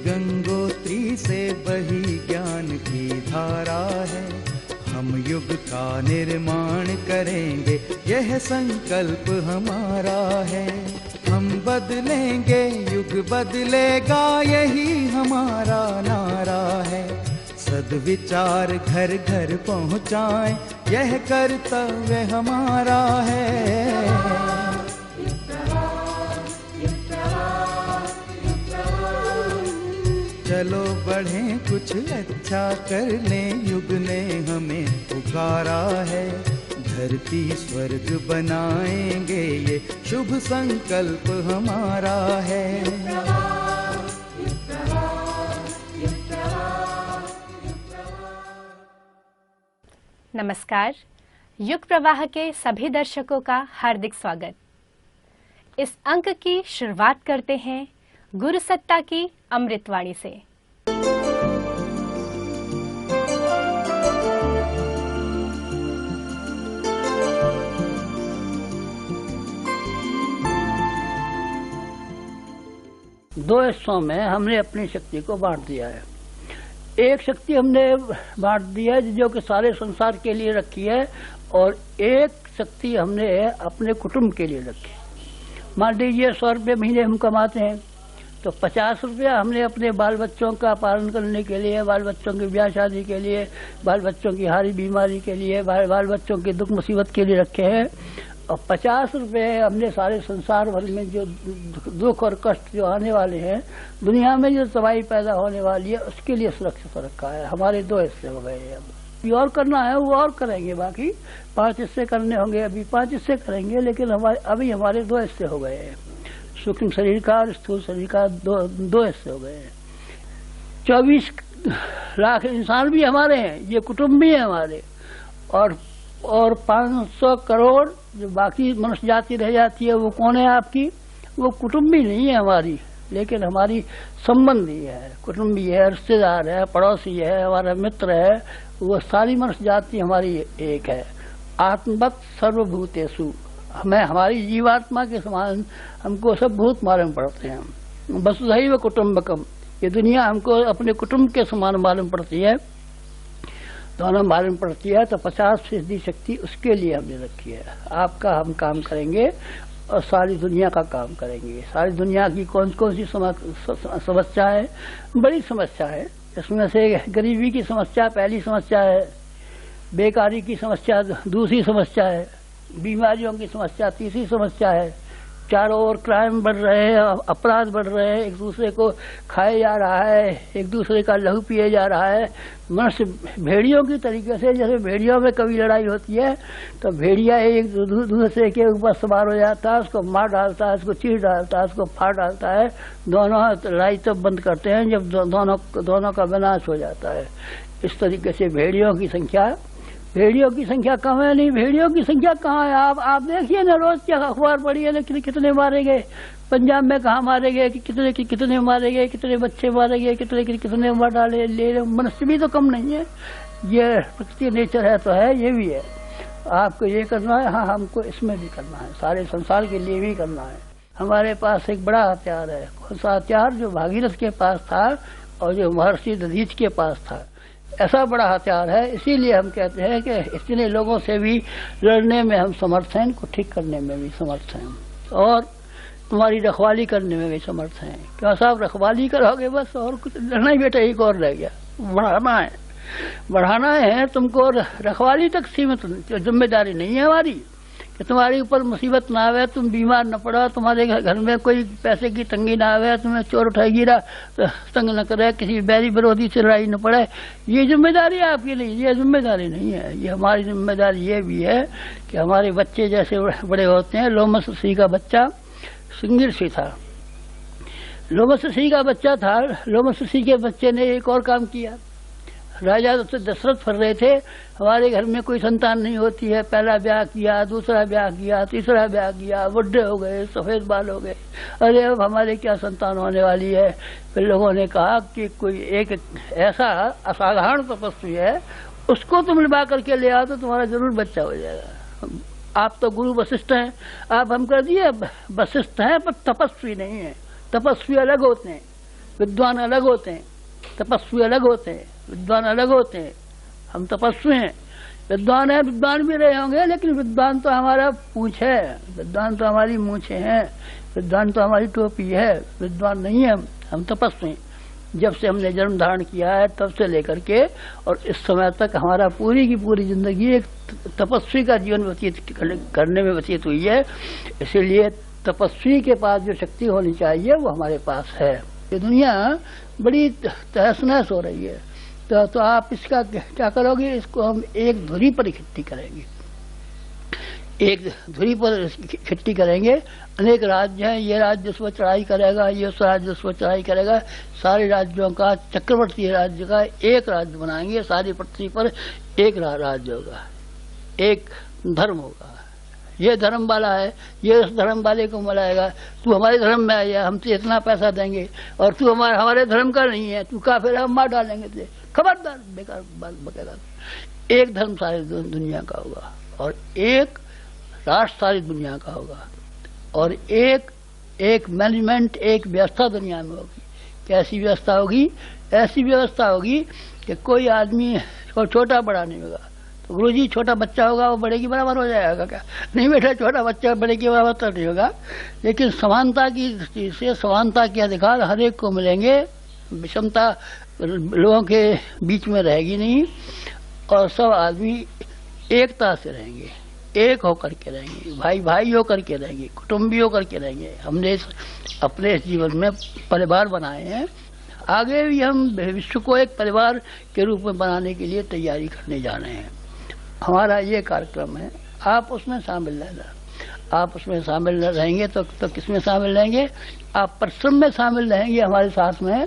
गंगोत्री से बही ज्ञान की धारा है। हम युग का निर्माण करेंगे, यह संकल्प हमारा है। हम बदलेंगे, युग बदलेगा, यही हमारा नारा है। सद्विचार घर घर पहुँचाएं, यह कर्तव्य हमारा है। चलो बढ़ें, कुछ अच्छा कर लें, युग ने हमें पुकारा है। धरती स्वर्ग बनाएंगे, ये शुभ संकल्प हमारा है। नमस्कार, युग प्रवाह के सभी दर्शकों का हार्दिक स्वागत। इस अंक की शुरुआत करते हैं गुरु सत्ता की अमृतवाणी से। दो हिस्सों में हमने अपनी शक्ति को बांट दिया है। एक शक्ति हमने बांट दी है जो कि सारे संसार के लिए रखी है, और एक शक्ति हमने अपने कुटुंब के लिए रखी। मान लीजिए 100 रुपये महीने हम कमाते हैं, तो 50 रुपया हमने अपने बाल बच्चों का पालन करने के लिए, बाल बच्चों की ब्याह शादी के लिए, बाल बच्चों की हारी बीमारी के लिए, बाल बच्चों की दुख मुसीबत के लिए रखे हैं। और 50 रुपये हमने सारे संसार भर में जो दुख और कष्ट जो आने वाले हैं, दुनिया में जो तबाही पैदा होने वाली है, उसके लिए सुरक्षित रखा है। हमारे 2 हिस्से हो गए हैं। अब और करना है वो और करेंगे, बाकी 5 हिस्से करने होंगे। अभी 5 हिस्से करेंगे, लेकिन अभी हमारे 2 हिस्से हो गए हैं। सूक्ष्म शरीर का और स्थूल शरीर का दो हिस्से हो गए हैं। 24 लाख इंसान भी हमारे हैं, ये कुटुंब भी है हमारे, और 500 करोड़ जो बाकी मनुष्य जाति रह जाती है, वो कौन है आपकी? वो कुटुंबी नहीं है हमारी, लेकिन हमारी संबंधी है, कुटुंबी है, रिश्तेदार है, पड़ोसी है, हमारा मित्र है। वो सारी मनुष्य जाति हमारी एक है। आत्मवत् सर्वभूतेषु, हमें हमारी जीवात्मा के समान हमको सब भूत मालूम पड़ते हैं। वसुधैव कुटुम्बकम, ये दुनिया हमको अपने कुटुंब के समान मालूम पड़ती है, दोनों मालूम पड़ती है। तो 50% शक्ति उसके लिए हमने रखी है। आपका हम काम करेंगे और सारी दुनिया का काम करेंगे। सारी दुनिया की कौन कौन सी समस्या है? बड़ी समस्या है। इसमें से गरीबी की समस्या पहली समस्या है, बेकारी की समस्या दूसरी समस्या है, बीमारियों की समस्या तीसरी समस्या है। चारों ओर क्राइम बढ़ रहे हैं, अपराध बढ़ रहे हैं, एक दूसरे को खाया जा रहा है, एक दूसरे का लहू पिए जा रहा है। मनुष्य भेड़ियों की तरीके से, जैसे भेड़ियों में कभी लड़ाई होती है तो भेड़िया एक दूसरे के ऊपर सवार हो जाता है, उसको मार डालता है, उसको चीर डालता है, उसको फाड़ डालता है। दोनों लड़ाई तब बंद करते हैं जब दोनों का विनाश हो जाता है। इस तरीके से भेड़ियों की संख्या कम है नहीं। भेड़ियों की संख्या कहाँ है? आप देखिए ना, रोज क्या अखबार पढ़ी है ना, कितने मारे गए पंजाब में, कहाँ मारे गए, कितने मारे गए, कितने बच्चे मारे गए, कितने मार डाले। मनुष्य भी तो कम नहीं है। ये प्रकृति नेचर है तो है, ये भी है। आपको ये करना है, हाँ हमको इसमें भी करना है, सारे संसार के लिए भी करना है। हमारे पास एक बड़ा हथियार है। कौन सा हथियार? जो भागीरथ के पास था और जो महर्षि दधीच के पास था, ऐसा बड़ा हथियार है। इसीलिए हम कहते हैं कि इतने लोगों से भी लड़ने में हम समर्थ हैं, इनको ठीक करने में भी समर्थ हैं, और तुम्हारी रखवाली करने में भी समर्थ हैं। क्यों साहब, रखवाली करोगे बस, और कुछ लड़ना ही बेटा, एक और रह गया। बढ़ाना है तुमको, रखवाली तक सीमित जिम्मेदारी नहीं है हमारी कि तुम्हारे ऊपर मुसीबत ना आवे, तुम बीमार न पड़ो, तुम्हारे घर में कोई पैसे की तंगी ना आवे, तुम्हें चोर उठाई गिरा तंग न करे, किसी बैरी विरोधी से लड़ाई न पड़े। ये जिम्मेदारी आपकी नहीं, ये जिम्मेदारी नहीं है। ये हमारी जिम्मेदारी ये भी है कि हमारे बच्चे जैसे बड़े होते हैं। लोमस ऋषि का बच्चा सिंह ऋषि था। लोमस ऋषि का बच्चा था। लोमस ऋषि के बच्चे ने एक और काम किया। राजा दशरथ फर रहे थे, हमारे घर में कोई संतान नहीं होती है। पहला ब्याह किया, दूसरा ब्याह किया, तीसरा ब्याह किया, बुढ़े हो गए, सफेद बाल हो गए, अरे अब हमारे क्या संतान होने वाली है। फिर लोगों ने कहा कि कोई एक ऐसा असाधारण तपस्वी है, उसको तुम लिबा करके ले आओ तो तुम्हारा जरूर बच्चा हो जाएगा। आप तो गुरु वशिष्ठ हैं, आप हम कर दिए वशिष्ठ हैं, पर तपस्वी नहीं है। तपस्वी अलग होते हैं, विद्वान अलग होते हैं, तपस्वी अलग होते हैं, विद्वान अलग होते हैं। हम तपस्वी हैं, विद्वान है, विद्वान भी रहे होंगे, लेकिन विद्वान तो हमारा पूंछ है, विद्वान तो हमारी मूछे हैं, विद्वान तो हमारी टोपी है, विद्वान नहीं है हम तपस्वी। जब से हमने जन्म धारण किया है तब से लेकर के और इस समय तक हमारा पूरी की पूरी जिंदगी एक तपस्वी का जीवन व्यतीत करने में व्यतीत हुई है। इसीलिए तपस्वी के पास जो शक्ति होनी चाहिए वो हमारे पास है। ये दुनिया बड़ी तहस नहस हो रही है, तो आप इसका क्या करोगे? इसको हम एक धुरी पर इकट्ठी करेंगे, एक धुरी पर इकट्ठी करेंगे। अनेक राज्य हैं, ये राज्य उस पर चढ़ाई करेगा, ये उस राज्य उस पर चढ़ाई करेगा। सारे राज्यों का चक्रवर्ती राज्य का एक राज्य बनाएंगे, सारी पृथ्वी पर एक राज्य होगा, एक धर्म होगा। ये धर्म वाला है, ये उस धर्म वाले को मिलाएगा, तू हमारे धर्म में आया, हम तुझे इतना पैसा देंगे, और तू हमारे धर्म का नहीं है, तू काफिर है, हम मार डालेंगे तुझे। खबरदार, बेकार बात बकेगा। एक धर्म सारी दुनिया का होगा, और एक राष्ट्र सारी दुनिया का होगा, और एक मैनेजमेंट, एक व्यवस्था दुनिया में होगी। कैसी व्यवस्था होगी? ऐसी व्यवस्था होगी कि कोई आदमी को छोटा बड़ा नहीं होगा। तो गुरुजी, छोटा बच्चा होगा वो बड़े के बराबर हो जाएगा क्या? नहीं बेटा, छोटा बच्चा बड़े के बराबर तो नहीं होगा, लेकिन समानता की दृष्टि से समानता के अधिकार हर एक को मिलेंगे। विषमता लोगों के बीच में रहेगी नहीं, और सब आदमी एकता से रहेंगे, एक होकर के रहेंगे, भाई भाई होकर के रहेंगे, कुटुंबी होकर के रहेंगे। हमने अपने जीवन में परिवार बनाए हैं, आगे भी हम विश्व को एक परिवार के रूप में बनाने के लिए तैयारी करने जा रहे हैं। हमारा ये कार्यक्रम है, आप उसमें शामिल रहना। आप उसमें शामिल रहेंगे तो किसमें शामिल रहेंगे? आप परिश्रम में शामिल रहेंगे हमारे साथ में,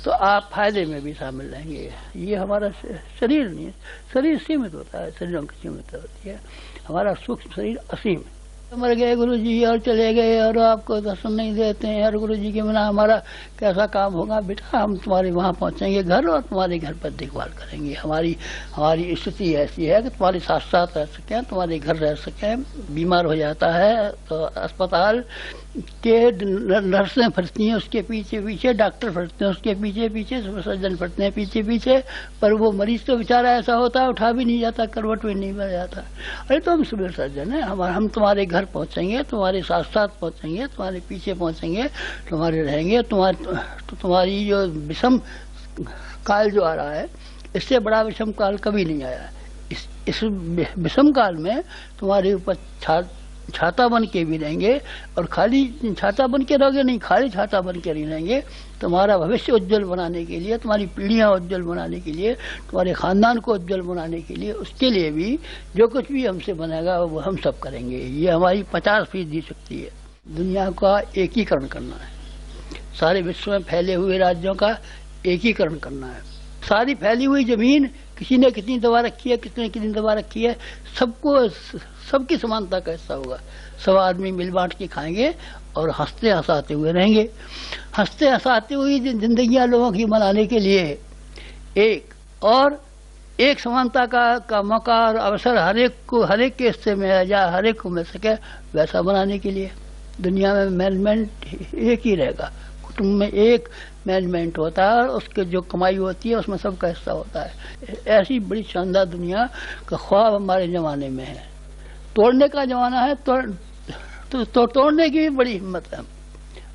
तो आप फायदे में भी शामिल रहेंगे। ये हमारा शरीर नहीं है, शरीर सीमित होता है, शरीरों की सीमित होती है, हमारा सूक्ष्म शरीर असीम है। मर गए गुरुजी और चले गए और आपको दर्शन नहीं देते हैं, और गुरुजी के बिना हमारा कैसा काम होगा? बेटा, हम तुम्हारे वहाँ पहुँचेंगे घर, और तुम्हारे घर पर देखभाल करेंगे। हमारी स्थिति ऐसी है कि तुम्हारे साथ साथ रह सकें, तुम्हारे घर रह सकें। बीमार हो जाता है तो अस्पताल के नर्सें फिरती हैं उसके पीछे पीछे, डॉक्टर फिरते हैं उसके पीछे पीछे, सर्जन फिरते हैं पीछे पीछे, पर वो मरीज तो बेचारा ऐसा होता है, उठा भी नहीं जाता, करवट भी नहीं बन जाता। अरे तो हम सिविल सर्जन हैं, हम तुम्हारे घर पहुंचेंगे, तुम्हारे साथ साथ पहुंचेंगे, तुम्हारे पीछे पहुंचेंगे, तुम्हारे रहेंगे। तुम्हारी जो विषम काल जो आ रहा है, इससे बड़ा विषम काल कभी नहीं आया। इस विषम काल में तुम्हारे ऊपर छाता बन के भी रहेंगे, और खाली छाता बन के रहोगे नहीं, खाली छाता बन के नहीं रहेंगे। तुम्हारा भविष्य उज्जवल बनाने के लिए, तुम्हारी पीढ़ियां उज्जवल बनाने के लिए, तुम्हारे खानदान को उज्जवल बनाने के लिए, उसके लिए भी जो कुछ भी हमसे बनेगा वो हम सब करेंगे। ये हमारी 50% शक्ति है। दुनिया का एकीकरण करना है, सारे विश्व में फैले हुए राज्यों का एकीकरण करना है। सारी फैली हुई जमीन किसी ने कितनी दबा रखी है, किसने कितनी दबा रखी है, सबको सबकी समानता का हिस्सा होगा। सब आदमी मिल बांट के खाएंगे और हंसते हंसाते हुए रहेंगे। हंसते हंसाते हुई जिंदगियां लोगों की बनाने के लिए एक समानता का मौका और अवसर हर एक के हिस्से में या हर एक को मिल सके, वैसा बनाने के लिए दुनिया में मैनेजमेंट एक ही रहेगा। कुटुंब में एक मैनेजमेंट होता है, और उसके जो कमाई होती है उसमें सबका हिस्सा होता है। ऐसी बड़ी शानदार दुनिया का ख्वाब हमारे जमाने में है। तोड़ने का जमाना है, तो तोड़ने की भी बड़ी हिम्मत है।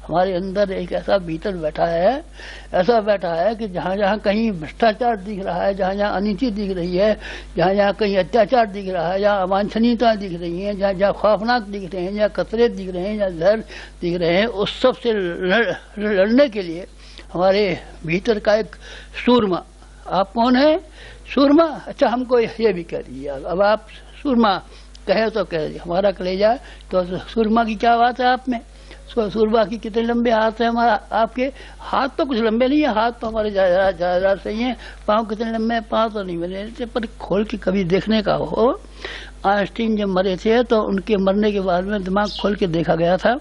हमारे अंदर एक ऐसा भीतर बैठा है कि जहाँ जहाँ कहीं भ्रष्टाचार दिख रहा है, जहाँ जहाँ अनिति दिख रही है, जहाँ जहाँ कहीं अत्याचार दिख रहा है, जहाँ अवांछनीयता दिख रही है, जहाँ जहाँ खौफनाक दिख रहे हैं, जहाँ खतरे दिख रहे हैं, जहाँ जहर दिख रहे हैं, उस सब से लड़ने के लिए हमारे भीतर का एक सूरमा। आप कौन है? सूरमा। अच्छा, हमको ये भी कह दीजिए। अब आप सूरमा कहे तो कह दीजिए, हमारा कलेजा। तो सूरमा की क्या बात है आप में? सूरमा की कितने लंबे हाथ है हमारा? आपके हाथ तो कुछ लंबे नहीं है, हाथ तो हमारे ज्यादा सही है। पाँव कितने लंबे हैं? पाँव तो नहीं बने, पर खोल के कभी देखने का हो। आइंस्टीन जब मरे थे तो उनके मरने के बाद में दिमाग खोल के देखा गया था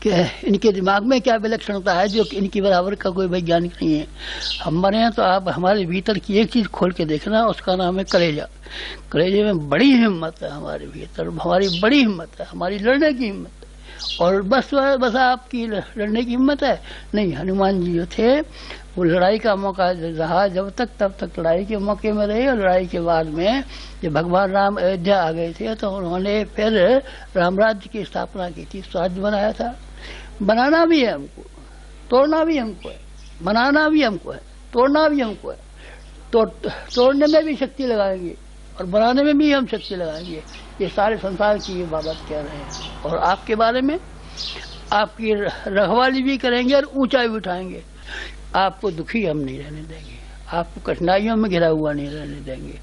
कि इनके दिमाग में क्या विलक्षणता है जो कि इनकी बराबर का कोई वैज्ञानिक नहीं है। हम मरे हैं तो आप हमारे भीतर की एक चीज खोल के देखना, उसका नाम है कलेजा। कलेजे में बड़ी हिम्मत है हमारे भीतर, हमारी बड़ी हिम्मत है, हमारी लड़ने की हिम्मत है। और बस आपकी लड़ने की हिम्मत है? नहीं, हनुमान जी जो थे वो लड़ाई का मौका रहा जब तक, तब तक लड़ाई के मौके में रहे। और लड़ाई के बाद में जब भगवान राम अयोध्या आ गए थे तो उन्होंने फिर राम राज्य की स्थापना की थी, स्वराज्य बनाया था। बनाना भी है हमको, तोड़ना भी हमको है, बनाना भी हमको है, तोड़ना भी हमको है। तो तोड़ने में भी शक्ति लगाएंगे और बनाने में भी हम शक्ति लगाएंगे। ये सारे संसार की ये बाबत कह रहे हैं। और आपके बारे में आपकी रखवाली भी करेंगे और ऊंचाई भी उठाएंगे। आपको दुखी हम नहीं रहने देंगे, आपको कठिनाइयों में घिरा हुआ नहीं रहने देंगे।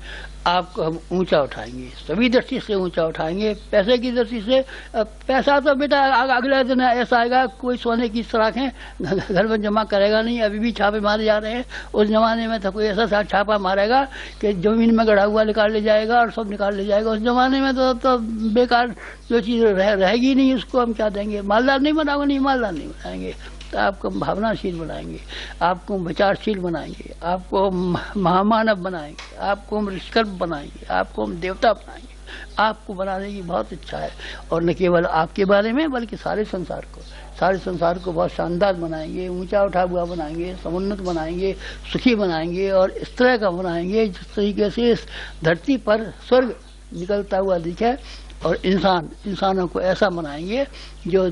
आपको हम ऊंचा उठाएंगे, सभी दृष्टि से ऊंचा उठाएंगे। पैसे की दृष्टि से, पैसा तो बेटा अगले दिन ऐसा आएगा, कोई सोने की सराखें घर में जमा करेगा नहीं। अभी भी छापे मारे जा रहे हैं। उस जमाने में तो कोई ऐसा छापा मारेगा कि जमीन में गड़ा हुआ निकाल ले जाएगा और सब निकाल ले जाएगा। उस जमाने में तो बेकार जो चीज़ रहेगी नहीं, उसको हम क्या देंगे? मालदार नहीं बनाओगे, नहीं मालदार नहीं बनाएंगे। तो आपको हम भावनाशील बनाएंगे, आपको हम विचारशील बनाएंगे, आपको हम महामानव बनाएंगे, आपको हम ऋषिकल्प बनाएंगे, आपको हम देवता बनाएंगे। आपको बनाने की बहुत इच्छा है। और न केवल आपके बारे में बल्कि सारे संसार को बहुत शानदार बनाएंगे, ऊंचा उठा हुआ बनाएंगे, समुन्नत बनाएंगे, सुखी बनाएंगे और इस तरह का बनाएंगे जिस तरीके से इस धरती पर स्वर्ग निकलता हुआ दिखे। और इंसानों को ऐसा बनाएंगे जो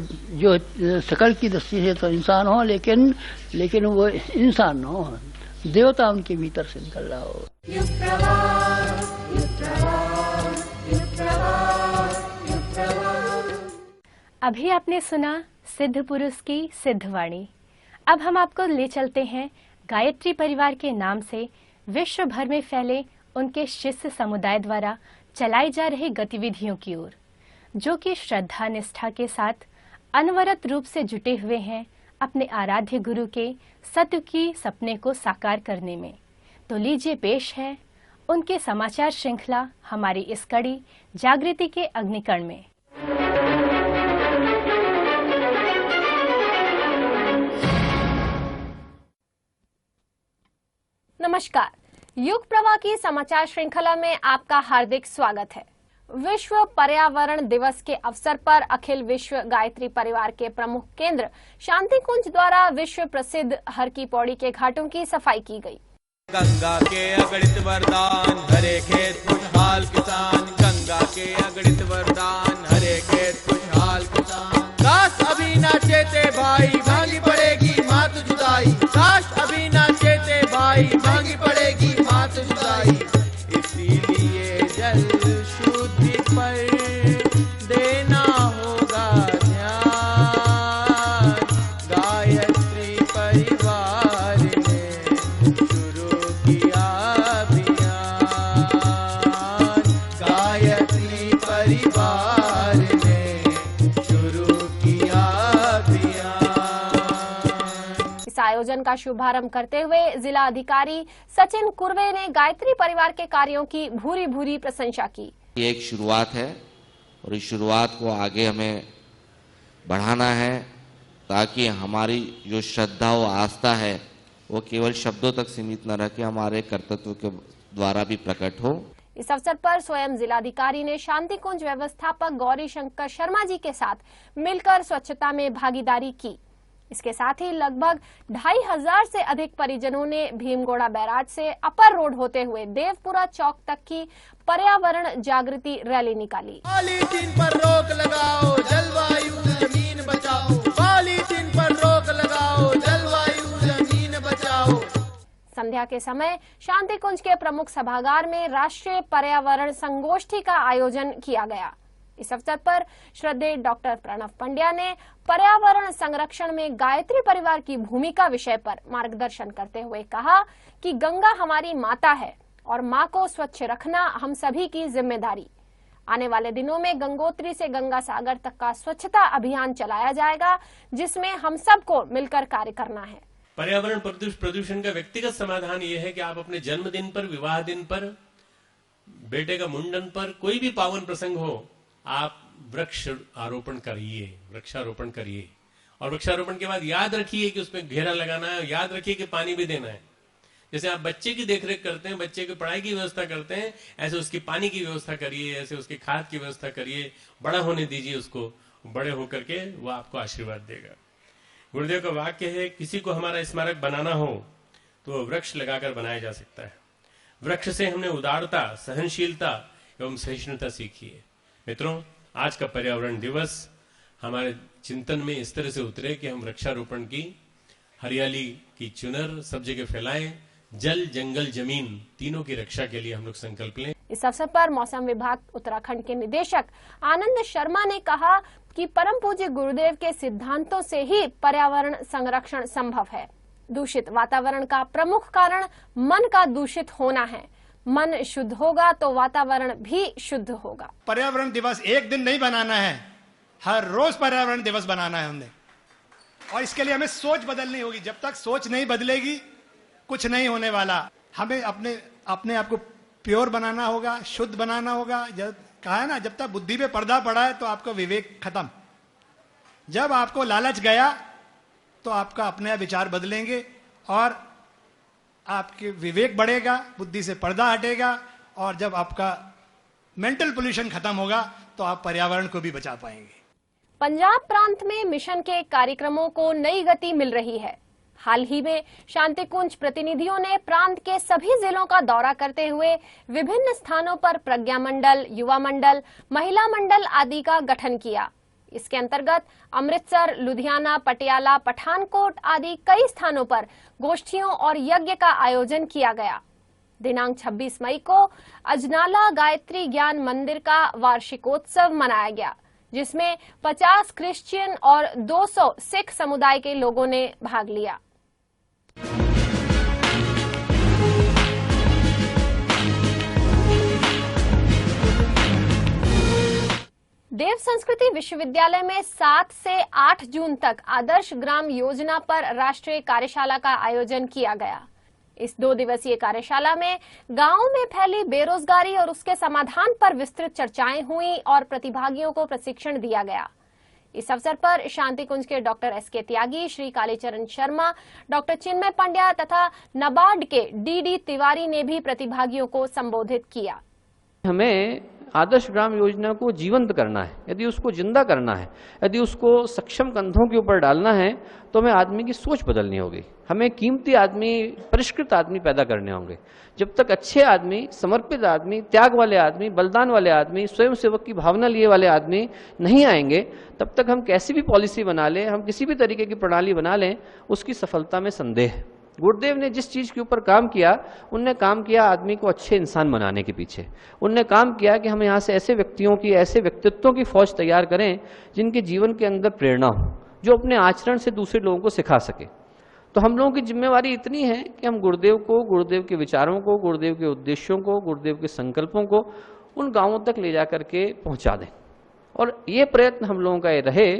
शकल की दृष्टि से तो इंसान हो, लेकिन वो इंसान हो, देवता उनके भीतर से निकल रहा हो। अभी आपने सुना सिद्ध पुरुष की सिद्धवाणी। अब हम आपको ले चलते हैं गायत्री परिवार के नाम से विश्व भर में फैले उनके शिष्य समुदाय द्वारा चलाई जा रही गतिविधियों की ओर, जो कि श्रद्धा निष्ठा के साथ अनवरत रूप से जुटे हुए हैं अपने आराध्य गुरु के सत्य की सपने को साकार करने में। तो लीजिए पेश है उनके समाचार श्रृंखला हमारी इस कड़ी जागृति के अग्निकण में। नमस्कार, युग प्रवाह की समाचार श्रृंखला में आपका हार्दिक स्वागत है। विश्व पर्यावरण दिवस के अवसर पर अखिल विश्व गायत्री परिवार के प्रमुख केंद्र शांति कुंज द्वारा विश्व प्रसिद्ध हर की पौड़ी के घाटों की सफाई की गई। गंगा के अगणित वरदान, हरे खेत खुशहाल किसान। गंगा के अगणित वरदान, हरे खेत खुशहाल किसान। काश अभी ना चेते भाई, भांगी पड़ेगी मात जुदाई। काश अभी ना चेते भाई, भांगी पड़ेगी मात जुदाई। इसीलिए जल शुद्धि पर देना होगा ध्यान। गायत्री परिवार ने शुरू किया अभियान। गायत्री परिवार ने शुरू किया अभियान। इस आयोजन का शुभारंभ करते हुए जिला अधिकारी सचिन कुर्वे ने गायत्री परिवार के कार्यों की भूरी भूरी प्रशंसा की। ये एक शुरुआत है और इस शुरुआत को आगे हमें बढ़ाना है ताकि हमारी जो श्रद्धा व आस्था है वो केवल शब्दों तक सीमित न रह के हमारे कर्तव्य के द्वारा भी प्रकट हो। इस अवसर पर स्वयं जिलाधिकारी ने शांति कुंज व्यवस्थापक गौरी शंकर शर्मा जी के साथ मिलकर स्वच्छता में भागीदारी की। इसके साथ ही लगभग 2500 से अधिक परिजनों ने भीमगोड़ा बैराज से अपर रोड होते हुए देवपुरा चौक तक की पर्यावरण जागृति रैली निकाली। पॉलीथीन पर रोक लगाओ, जलवायु जमीन बचाओ। पॉलीथीन पर रोक लगाओ, जलवायु जमीन बचाओ। संध्या के समय शांति कुंज के प्रमुख सभागार में राष्ट्रीय पर्यावरण संगोष्ठी का आयोजन किया गया। इस अवसर पर श्रद्धेय डॉक्टर प्रणव पंड्या ने पर्यावरण संरक्षण में गायत्री परिवार की भूमिका विषय पर मार्गदर्शन करते हुए कहा कि गंगा हमारी माता है और मां को स्वच्छ रखना हम सभी की जिम्मेदारी। आने वाले दिनों में गंगोत्री से गंगा सागर तक का स्वच्छता अभियान चलाया जाएगा, जिसमें हम सबको मिलकर कार्य करना है। पर्यावरण प्रदूषण का व्यक्तिगत समाधान ये है कि आप अपने जन्मदिन पर, विवाह दिन पर, बेटे का मुंडन पर, कोई भी पावन प्रसंग हो, आप वृक्षारोपण करिए। और वृक्षारोपण के बाद याद रखिए कि उसमें घेरा लगाना है, याद रखिए कि पानी भी देना है। जैसे आप बच्चे की देखरेख करते हैं, बच्चे की पढ़ाई की व्यवस्था करते हैं, ऐसे उसकी पानी की व्यवस्था करिए, ऐसे उसकी खाद की व्यवस्था करिए, बड़ा होने दीजिए उसको। बड़े होकर के वो आपको आशीर्वाद देगा। गुरुदेव का वाक्य है, किसी को हमारा स्मारक बनाना हो तो वो वृक्ष लगाकर बनाया जा सकता है। वृक्ष से हमने उदारता, सहनशीलता एवं सहिष्णुता सीखी है। मित्रों, आज का पर्यावरण दिवस हमारे चिंतन में इस तरह से उतरे कि हम वृक्षारोपण की, हरियाली की चुनर सब जगह फैलाएं, जल जंगल जमीन तीनों की रक्षा के लिए हम लोग संकल्प लें। इस अवसर पर मौसम विभाग उत्तराखंड के निदेशक आनंद शर्मा ने कहा कि परम पूज्य गुरुदेव के सिद्धांतों से ही पर्यावरण संरक्षण संभव है। दूषित वातावरण का प्रमुख कारण मन का दूषित होना है। मन शुद्ध होगा तो वातावरण भी शुद्ध होगा। पर्यावरण दिवस एक दिन नहीं बनाना है, हर रोज पर्यावरण दिवस बनाना है हमने, और इसके लिए हमें सोच बदलनी होगी। जब तक सोच नहीं बदलेगी कुछ नहीं होने वाला। हमें अपने आप को प्योर बनाना होगा, शुद्ध बनाना होगा। जब कहा है ना, जब तक बुद्धि पे पर्दा पड़ा है तो आपका विवेक खत्म। जब आपको लालच गया तो आपका अपने विचार बदलेंगे और आपके विवेक बढ़ेगा, बुद्धि से पर्दा हटेगा, और जब आपका मेंटल पोल्यूशन खत्म होगा तो आप पर्यावरण को भी बचा पाएंगे। पंजाब प्रांत में मिशन के कार्यक्रमों को नई गति मिल रही है। हाल ही में शांतिकुंज प्रतिनिधियों ने प्रांत के सभी जिलों का दौरा करते हुए विभिन्न स्थानों पर प्रज्ञा मंडल, युवा मंडल, महिला मंडल आदि का गठन किया। इसके अंतर्गत अमृतसर, लुधियाना, पटियाला, पठानकोट आदि कई स्थानों पर गोष्ठियों और यज्ञ का आयोजन किया गया। दिनांक 26 मई को अजनाला गायत्री ज्ञान मंदिर का वार्षिकोत्सव मनाया गया, जिसमें 50 क्रिश्चियन और 200 सिख समुदाय के लोगों ने भाग लिया। देव संस्कृति विश्वविद्यालय में 7 से 8 जून तक आदर्श ग्राम योजना पर राष्ट्रीय कार्यशाला का आयोजन किया गया। इस 2 दिवसीय कार्यशाला में गांवों में फैली बेरोजगारी और उसके समाधान पर विस्तृत चर्चाएं हुई और प्रतिभागियों को प्रशिक्षण दिया गया। इस अवसर पर शांतिकुंज के डॉक्टर एसके त्यागी, श्री कालीचरण शर्मा, डॉक्टर चिन्मय पंड्या तथा नाबार्ड के डी तिवारी ने भी प्रतिभागियों को संबोधित किया। हमें आदर्श ग्राम योजना को जीवंत करना है, यदि उसको जिंदा करना है, यदि उसको सक्षम कंधों के ऊपर डालना है तो हमें आदमी की सोच बदलनी होगी। हमें कीमती आदमी, परिष्कृत आदमी पैदा करने होंगे। जब तक अच्छे आदमी, समर्पित आदमी, त्याग वाले आदमी, बलिदान वाले आदमी, स्वयं सेवक की भावना लिए वाले आदमी नहीं आएंगे, तब तक हम कैसी भी पॉलिसी बना लें, हम किसी भी तरीके की प्रणाली बना लें, उसकी सफलता में संदेह है। गुरुदेव ने जिस चीज के ऊपर काम किया, उनने काम किया आदमी को अच्छे इंसान बनाने के पीछे। उनने काम किया कि हम यहाँ से ऐसे व्यक्तियों की, ऐसे व्यक्तित्वों की फौज तैयार करें जिनके जीवन के अंदर प्रेरणा हो, जो अपने आचरण से दूसरे लोगों को सिखा सके। तो हम लोगों की जिम्मेवारी इतनी है कि हम गुरुदेव को, गुरुदेव के विचारों को, गुरुदेव के उद्देश्यों को, गुरुदेव के संकल्पों को उन गांवों तक ले जा करके पहुंचा दें। और ये प्रयत्न हम लोगों का ये रहे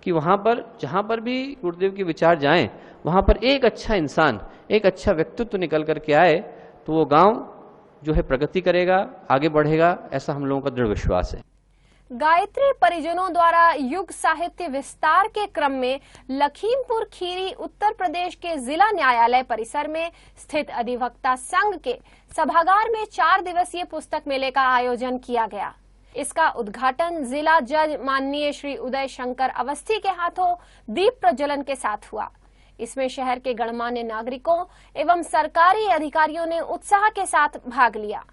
कि वहां पर जहां पर भी गुरुदेव के विचार जाएं, वहां पर एक अच्छा इंसान, एक अच्छा व्यक्तित्व निकल करके आए तो वो गांव जो है प्रगति करेगा, आगे बढ़ेगा, ऐसा हम लोगों का दृढ़ विश्वास है। गायत्री परिजनों द्वारा युग साहित्य विस्तार के क्रम में लखीमपुर खीरी उत्तर प्रदेश के जिला न्यायालय परिसर में स्थित अधिवक्ता संघ के सभागार में 4 दिवसीय पुस्तक मेले का आयोजन किया गया। इसका उद्घाटन जिला जज माननीय श्री उदय शंकर अवस्थी के हाथों दीप प्रज्वलन के साथ हुआ। इसमें शहर के गणमान्य नागरिकों एवं सरकारी अधिकारियों ने उत्साह के साथ भाग लिया।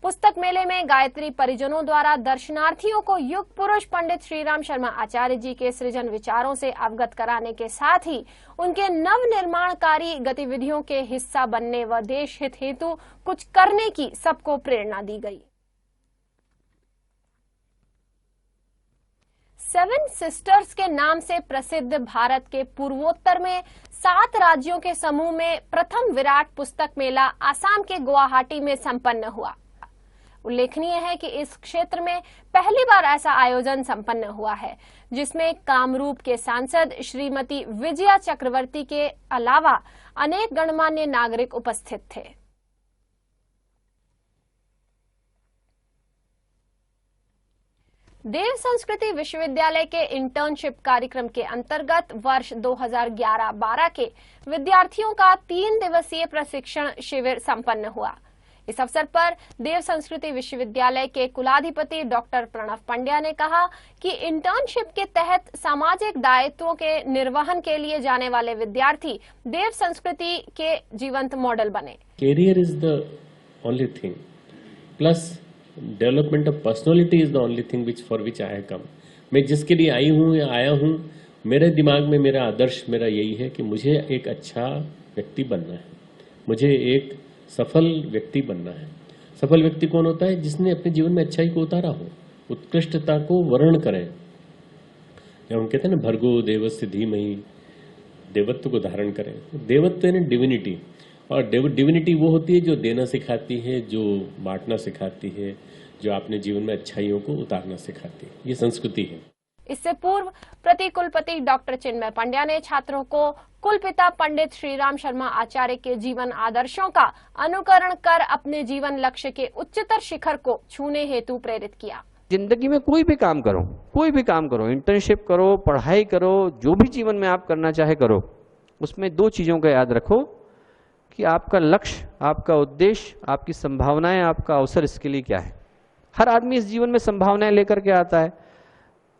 पुस्तक मेले में गायत्री परिजनों द्वारा दर्शनार्थियों को युग पुरुष पंडित श्रीराम शर्मा आचार्य जी के सृजन विचारों से अवगत कराने के साथ ही उनके नव निर्माणकारी गतिविधियों के हिस्सा बनने व देश हित हेतु कुछ करने की सबको प्रेरणा दी गई। 7 सिस्टर्स के नाम से प्रसिद्ध भारत के पूर्वोत्तर में 7 राज्यों के समूह में प्रथम विराट पुस्तक मेला आसाम के गुवाहाटी में संपन्न हुआ। उल्लेखनीय है कि इस क्षेत्र में पहली बार ऐसा आयोजन संपन्न हुआ है, जिसमें कामरूप के सांसद श्रीमती विजया चक्रवर्ती के अलावा अनेक गणमान्य नागरिक उपस्थित थे। देव संस्कृति विश्वविद्यालय के इंटर्नशिप कार्यक्रम के अंतर्गत वर्ष 2011-12 के विद्यार्थियों का 3 दिवसीय प्रशिक्षण शिविर संपन्न हुआ। इस अवसर पर देव संस्कृति विश्वविद्यालय के कुलाधिपति डॉक्टर प्रणव पंड्या ने कहा कि इंटर्नशिप के तहत सामाजिक दायित्वों के निर्वहन के लिए जाने वाले विद्यार्थी देव संस्कृति के जीवंत मॉडल बने। Career is the only thing, plus development of personality is the only thing for which I have come. मैं जिसके लिए आई हूँ या आया हूँ, मेरे दिमाग में मेरा आदर्श मेरा यही है कि मुझे एक अच्छा व्यक्ति बनना है, मुझे एक सफल व्यक्ति बनना है। सफल व्यक्ति कौन होता है? जिसने अपने जीवन में अच्छाई को उतारा हो, उत्कृष्टता को वर्ण करें। जब हम कहते हैं ना भर्गो देवस्य धीमहि, देवत्व को धारण करें। देवत्व यानी डिविनिटी, और डिविनिटी वो होती है जो देना सिखाती है, जो बांटना सिखाती है, जो अपने जीवन में अच्छाइयों को उतारना सिखाती है। ये संस्कृति है। इससे पूर्व प्रतिकुलपति डॉक्टर चिन्मय पंड्या ने छात्रों को कुलपिता पंडित श्रीराम शर्मा आचार्य के जीवन आदर्शों का अनुकरण कर अपने जीवन लक्ष्य के उच्चतर शिखर को छूने हेतु प्रेरित किया। जिंदगी में कोई भी काम करो, इंटर्नशिप करो, पढ़ाई करो, जो भी जीवन में आप करना चाहे करो, उसमें दो चीजों का याद रखो कि आपका लक्ष्य, आपका उद्देश्य, आपकी संभावनाएं, आपका अवसर इसके लिए क्या है। हर आदमी इस जीवन में संभावनाएं लेकर के आता है।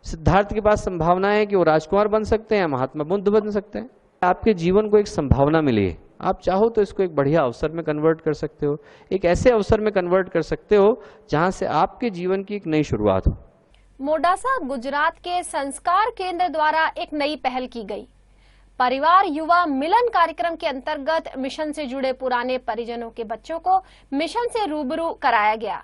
सिद्धार्थ के पास संभावना है कि वो राजकुमार बन सकते हैं, महात्मा बुद्ध बन सकते हैं। आपके जीवन को एक संभावना मिली है, आप चाहो तो इसको एक बढ़िया अवसर में कन्वर्ट कर सकते हो, एक ऐसे अवसर में कन्वर्ट कर सकते हो जहां से आपके जीवन की एक नई शुरुआत हो। मोडासा गुजरात के संस्कार केंद्र द्वारा एक नई पहल की गई। परिवार युवा मिलन कार्यक्रम के अंतर्गत मिशन से जुड़े पुराने परिजनों के बच्चों को मिशन से रूबरू कराया गया।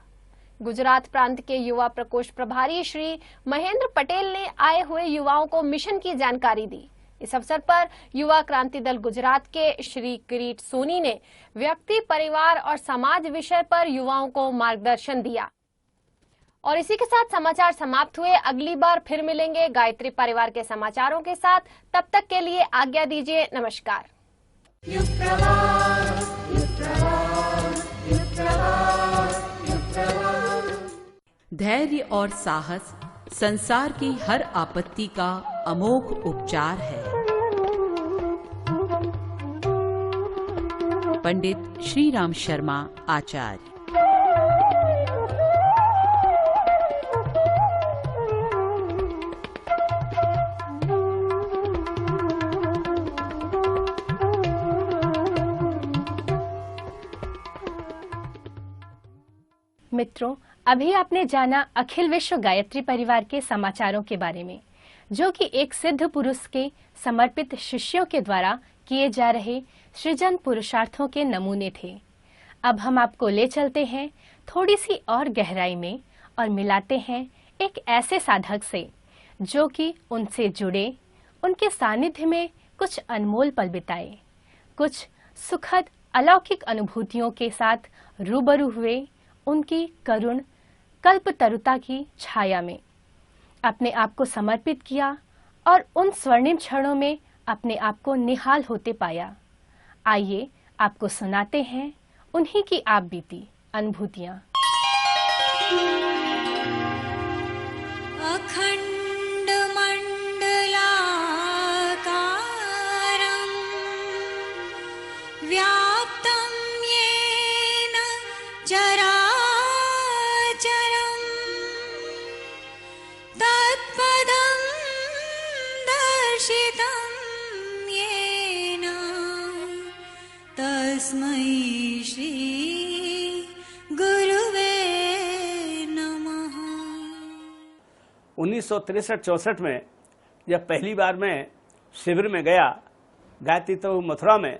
गुजरात प्रांत के युवा प्रकोष्ठ प्रभारी श्री महेंद्र पटेल ने आए हुए युवाओं को मिशन की जानकारी दी। इस अवसर पर युवा क्रांति दल गुजरात के श्री किरीट सोनी ने व्यक्ति, परिवार और समाज विषय पर युवाओं को मार्गदर्शन दिया। और इसी के साथ समाचार समाप्त हुए। अगली बार फिर मिलेंगे गायत्री परिवार के समाचारों के साथ। तब तक के लिए आज्ञा दीजिए। नमस्कार। धैर्य और साहस संसार की हर आपत्ति का अमोघ उपचार है। पंडित श्रीराम शर्मा आचार्य। मित्रों, अभी आपने जाना अखिल विश्व गायत्री परिवार के समाचारों के बारे में, जो कि एक सिद्ध पुरुष के समर्पित शिष्यों के द्वारा किए जा रहे सृजन पुरुषार्थों के नमूने थे। अब हम आपको ले चलते हैं थोड़ी सी और गहराई में और मिलाते हैं एक ऐसे साधक से जो कि उनसे जुड़े, उनके सानिध्य में कुछ अनमोल पल बिताए, कुछ सुखद अलौकिक अनुभूतियों के साथ रूबरू हुए, उनकी करुण कल्पतरुता की छाया में अपने आप को समर्पित किया और उन स्वर्णिम क्षणों में अपने आप को निहाल होते पाया। आइए आपको सुनाते हैं उन्हीं की आप बीती अनुभूतियां। अखंड मंडलाकारं व्याप्तं येन चराचरं तत्पदं दर्शितं येन तस्मै श्री गुरुवे नमः। 1963-64 में जब पहली बार मैं शिविर में गया गायत्री तो मथुरा में,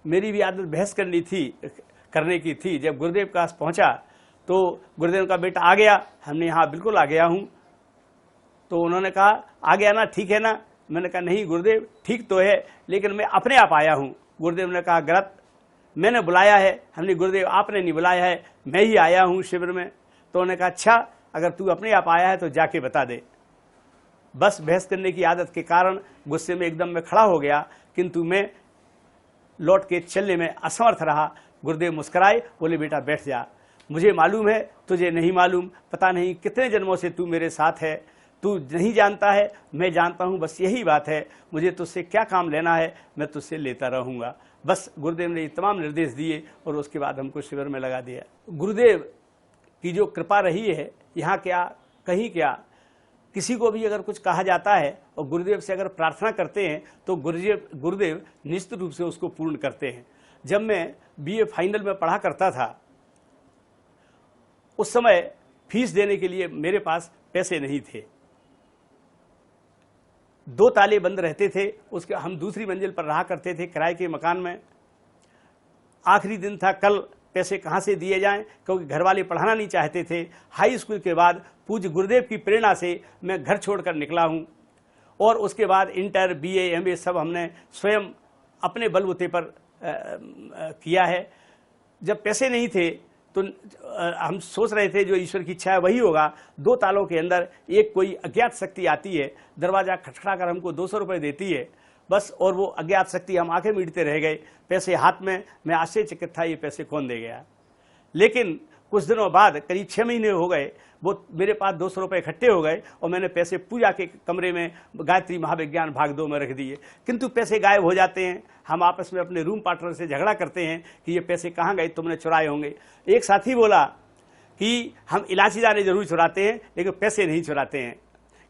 मेरी भी आदत बहस करने की थी। जब गुरुदेव के पास पहुंचा तो गुरुदेव का बेटा आ गया, हमने यहाँ बिल्कुल आ गया हूँ। तो उन्होंने कहा आ गया ना, ठीक है ना? मैंने कहा नहीं गुरुदेव, ठीक तो है लेकिन मैं अपने आप आया हूँ। गुरुदेव ने कहा गलत, मैंने बुलाया है। हमने गुरुदेव आपने नहीं बुलाया है, मैं ही आया हूँ शिविर में। तो उन्होंने कहा अच्छा, अगर तू अपने आप आया है तो जाके बता दे। बस बहस करने की आदत के कारण गुस्से में एकदम मैं खड़ा हो गया, किंतु मैं लौट के चलने में असमर्थ रहा। गुरुदेव मुस्कुराए, बोले बेटा बैठ जा, मुझे मालूम है तुझे नहीं मालूम, पता नहीं कितने जन्मों से तू मेरे साथ है, तू नहीं जानता है, मैं जानता हूँ, बस यही बात है, मुझे तुझसे क्या काम लेना है, मैं तुझसे लेता रहूँगा। बस गुरुदेव ने ये तमाम निर्देश दिए और उसके बाद हमको शिविर में लगा दिया। गुरुदेव की जो कृपा रही है, यहाँ क्या कहीं क्या, किसी को भी अगर कुछ कहा जाता है और गुरुदेव से अगर प्रार्थना करते हैं तो गुरुदेव निश्चित रूप से उसको पूर्ण करते हैं। जब मैं बीए फाइनल में पढ़ा करता था, उस समय फीस देने के लिए मेरे पास पैसे नहीं थे। 2 ताले बंद रहते थे, उसके हम दूसरी मंजिल पर रहा करते थे किराए के मकान में। आखिरी दिन था, कल पैसे कहाँ से दिए जाएं, क्योंकि घर वाले पढ़ाना नहीं चाहते थे। हाई स्कूल के बाद पूज्य गुरुदेव की प्रेरणा से मैं घर छोड़कर निकला हूँ और उसके बाद इंटर, बीए, एमए सब हमने स्वयं अपने बलबूते पर किया है। जब पैसे नहीं थे तो हम सोच रहे थे जो ईश्वर की इच्छा है वही होगा। 2 तालों के अंदर एक कोई अज्ञात शक्ति आती है, दरवाजा खटखटा कर हमको 200 रुपये देती है बस, और वो अज्ञात शक्ति, हम आंखें मीटते रह गए, पैसे हाथ में। मैं आश्चर्यचकित था, ये पैसे कौन दे गया। लेकिन कुछ दिनों बाद, करीब 6 महीने हो गए, वो मेरे पास 200 रुपये इकट्ठे हो गए और मैंने पैसे पूजा के कमरे में गायत्री महाविज्ञान भाग 2 में रख दिए। किंतु पैसे गायब हो जाते हैं। हम आपस में अपने रूम पार्टनर से झगड़ा करते हैं कि ये पैसे कहाँ गए, तुमने चुराए होंगे। एक साथी बोला कि हम इलायची दाने जरूर चुराते हैं लेकिन पैसे नहीं चुराते हैं,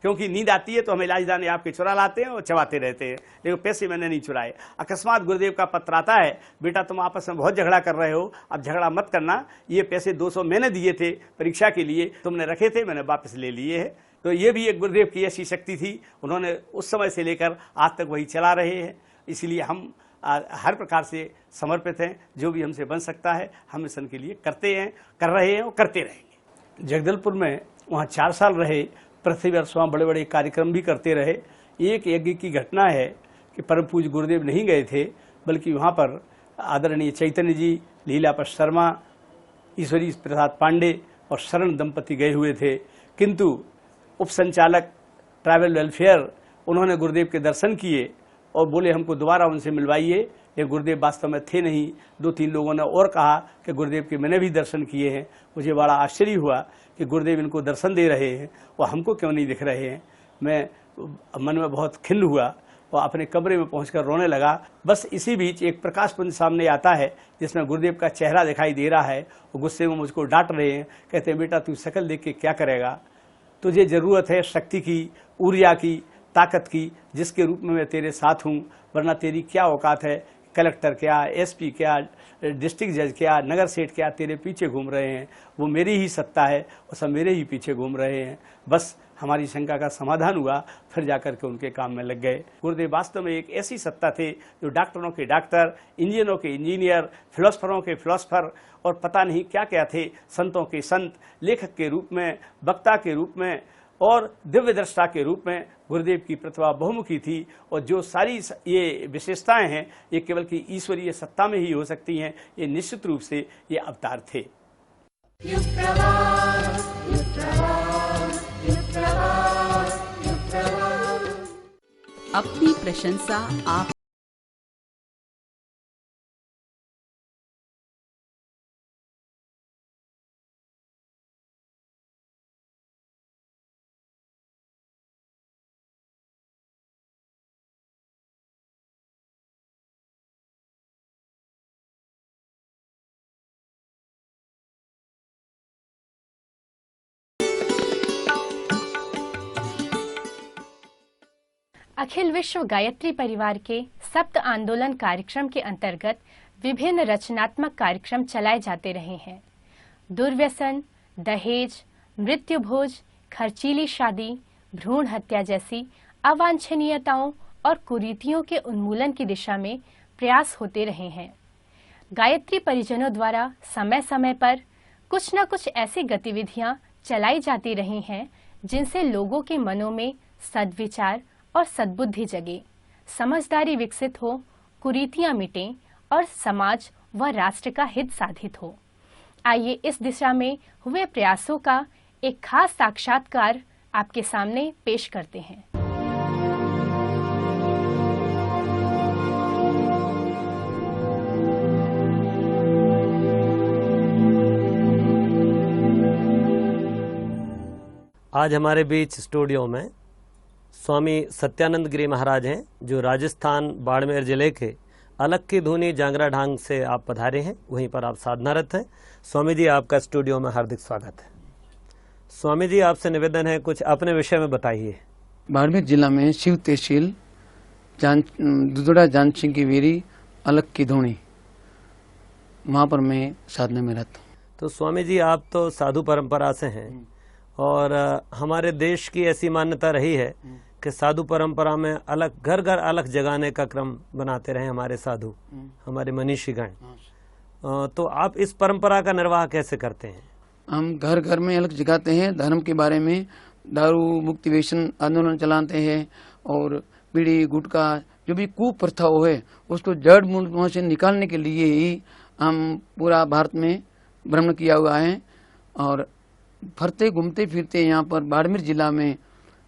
क्योंकि नींद आती है तो हम इलायची दाने आपके चुरा लाते हैं और चबाते रहते हैं, लेकिन पैसे मैंने नहीं चुराए। अकस्मात गुरुदेव का पत्र आता है, बेटा तुम आपस में बहुत झगड़ा कर रहे हो, अब झगड़ा मत करना, ये पैसे 200 मैंने दिए थे परीक्षा के लिए, तुमने रखे थे, मैंने वापस ले लिए हैं। तो ये भी एक गुरुदेव की ऐसी शक्ति थी, उन्होंने उस समय से लेकर आज तक वही चला रहे हैं। इसलिए हम हर प्रकार से समर्पित हैं। जो भी हमसे बन सकता है हम मिशन के लिए करते हैं, कर रहे हैं और करते रहेंगे। जगदलपुर में वहाँ 4 साल रहे, पृथ्वी वर्ष वहाँ बड़े बड़े कार्यक्रम भी करते रहे। एक यज्ञ की घटना है कि परम पूज्य गुरुदेव नहीं गए थे, बल्कि वहाँ पर आदरणीय चैतन्य जी, लीलापत शर्मा, ईश्वरी प्रसाद पांडे और शरण दंपति गए हुए थे। किंतु उप संचालक ट्रैवल वेलफेयर, उन्होंने गुरुदेव के दर्शन किए और बोले हमको दोबारा उनसे मिलवाइए। ये गुरुदेव वास्तव में थे नहीं। 2-3 लोगों ने और कहा कि गुरुदेव के मैंने भी दर्शन किए हैं। मुझे बड़ा आश्चर्य हुआ कि गुरुदेव इनको दर्शन दे रहे हैं और हमको क्यों नहीं दिख रहे हैं। मैं मन में बहुत खिन्न हुआ और अपने कमरे में पहुंचकर रोने लगा। बस इसी बीच एक प्रकाश पुंज सामने आता है जिसमें गुरुदेव का चेहरा दिखाई दे रहा है और गुस्से में मुझको डांट रहे हैं। कहते हैं बेटा तू शकल देख के क्या करेगा, तुझे जरूरत है शक्ति की, ऊर्जा की, ताकत की, जिसके रूप में मैं तेरे साथ हूँ, वरना तेरी क्या औकात है। कलेक्टर क्या, एसपी क्या, डिस्ट्रिक्ट जज क्या, नगर सेठ क्या तेरे पीछे घूम रहे हैं। वो मेरी ही सत्ता है और सब मेरे ही पीछे घूम रहे हैं। बस हमारी शंका का समाधान हुआ, फिर जाकर के उनके काम में लग गए। गुरुदेव वास्तव में एक ऐसी सत्ता थे जो डॉक्टरों के डॉक्टर, इंजीनियरों के इंजीनियर, फिलोसफरों के फिलोसफर और पता नहीं क्या क्या थे, संतों के संत, लेखक के रूप में, वक्ता के रूप में और दिव्य दृष्टा के रूप में गुरुदेव की प्रतिभा बहुमुखी थी। और जो सारी ये विशेषताएं हैं ये केवल की ईश्वरीय सत्ता में ही हो सकती हैं। ये निश्चित रूप से ये अवतार थे। अपनी प्रशंसा आप अखिल विश्व गायत्री परिवार के सप्त आंदोलन कार्यक्रम के अंतर्गत विभिन्न रचनात्मक कार्यक्रम चलाए जाते रहे हैं। दुर्व्यसन, दहेज, मृत्यु भोज, खर्चीली शादी, भ्रूण हत्या जैसी अवांछनीयताओं और कुरीतियों के उन्मूलन की दिशा में प्रयास होते रहे हैं। गायत्री परिजनों द्वारा समय समय पर कुछ न कुछ ऐसी गतिविधियां चलाई जाती रही हैं जिनसे लोगों के मनों में सद्विचार और सद्बुद्धि जगे, समझदारी विकसित हो, कुरीतियां मिटें और समाज व राष्ट्र का हित साधित हो। आइए इस दिशा में हुए प्रयासों का एक खास साक्षात्कार आपके सामने पेश करते हैं। आज हमारे बीच स्टूडियो में स्वामी सत्यानंद गिरी महाराज हैं, जो राजस्थान बाड़मेर जिले के अलग की धुनी जांगरा ढांग से आप पधारे हैं, वहीं पर आप साधनारत हैं। स्वामी जी, आपका स्टूडियो में हार्दिक स्वागत है। स्वामी जी, आपसे निवेदन है, कुछ अपने विषय में बताइए। बाड़मेर जिला में शिव तहसील दुदड़ा जान सिंह की वीरी अलग की धुनी, वहाँ पर मैं साधना में रहता हूँ। तो स्वामी जी, आप तो साधु परंपरा से हैं और हमारे देश की ऐसी मान्यता रही है कि साधु परंपरा में अलग घर घर अलग जगाने का क्रम बनाते रहे हमारे साधु, हमारे मनीषीगण। तो आप इस परंपरा का निर्वाह कैसे करते हैं? हम घर घर में अलग जगाते हैं, धर्म के बारे में दारू मुक्ति व्यसन आंदोलन चलाते हैं और बीड़ी गुटखा जो भी कुप्रथाओं है उसको जड़ मूल से निकालने के लिए ही हम पूरा भारत में भ्रमण किया हुआ है। और फरते घूमते फिरते यहाँ पर बाड़मेर जिला में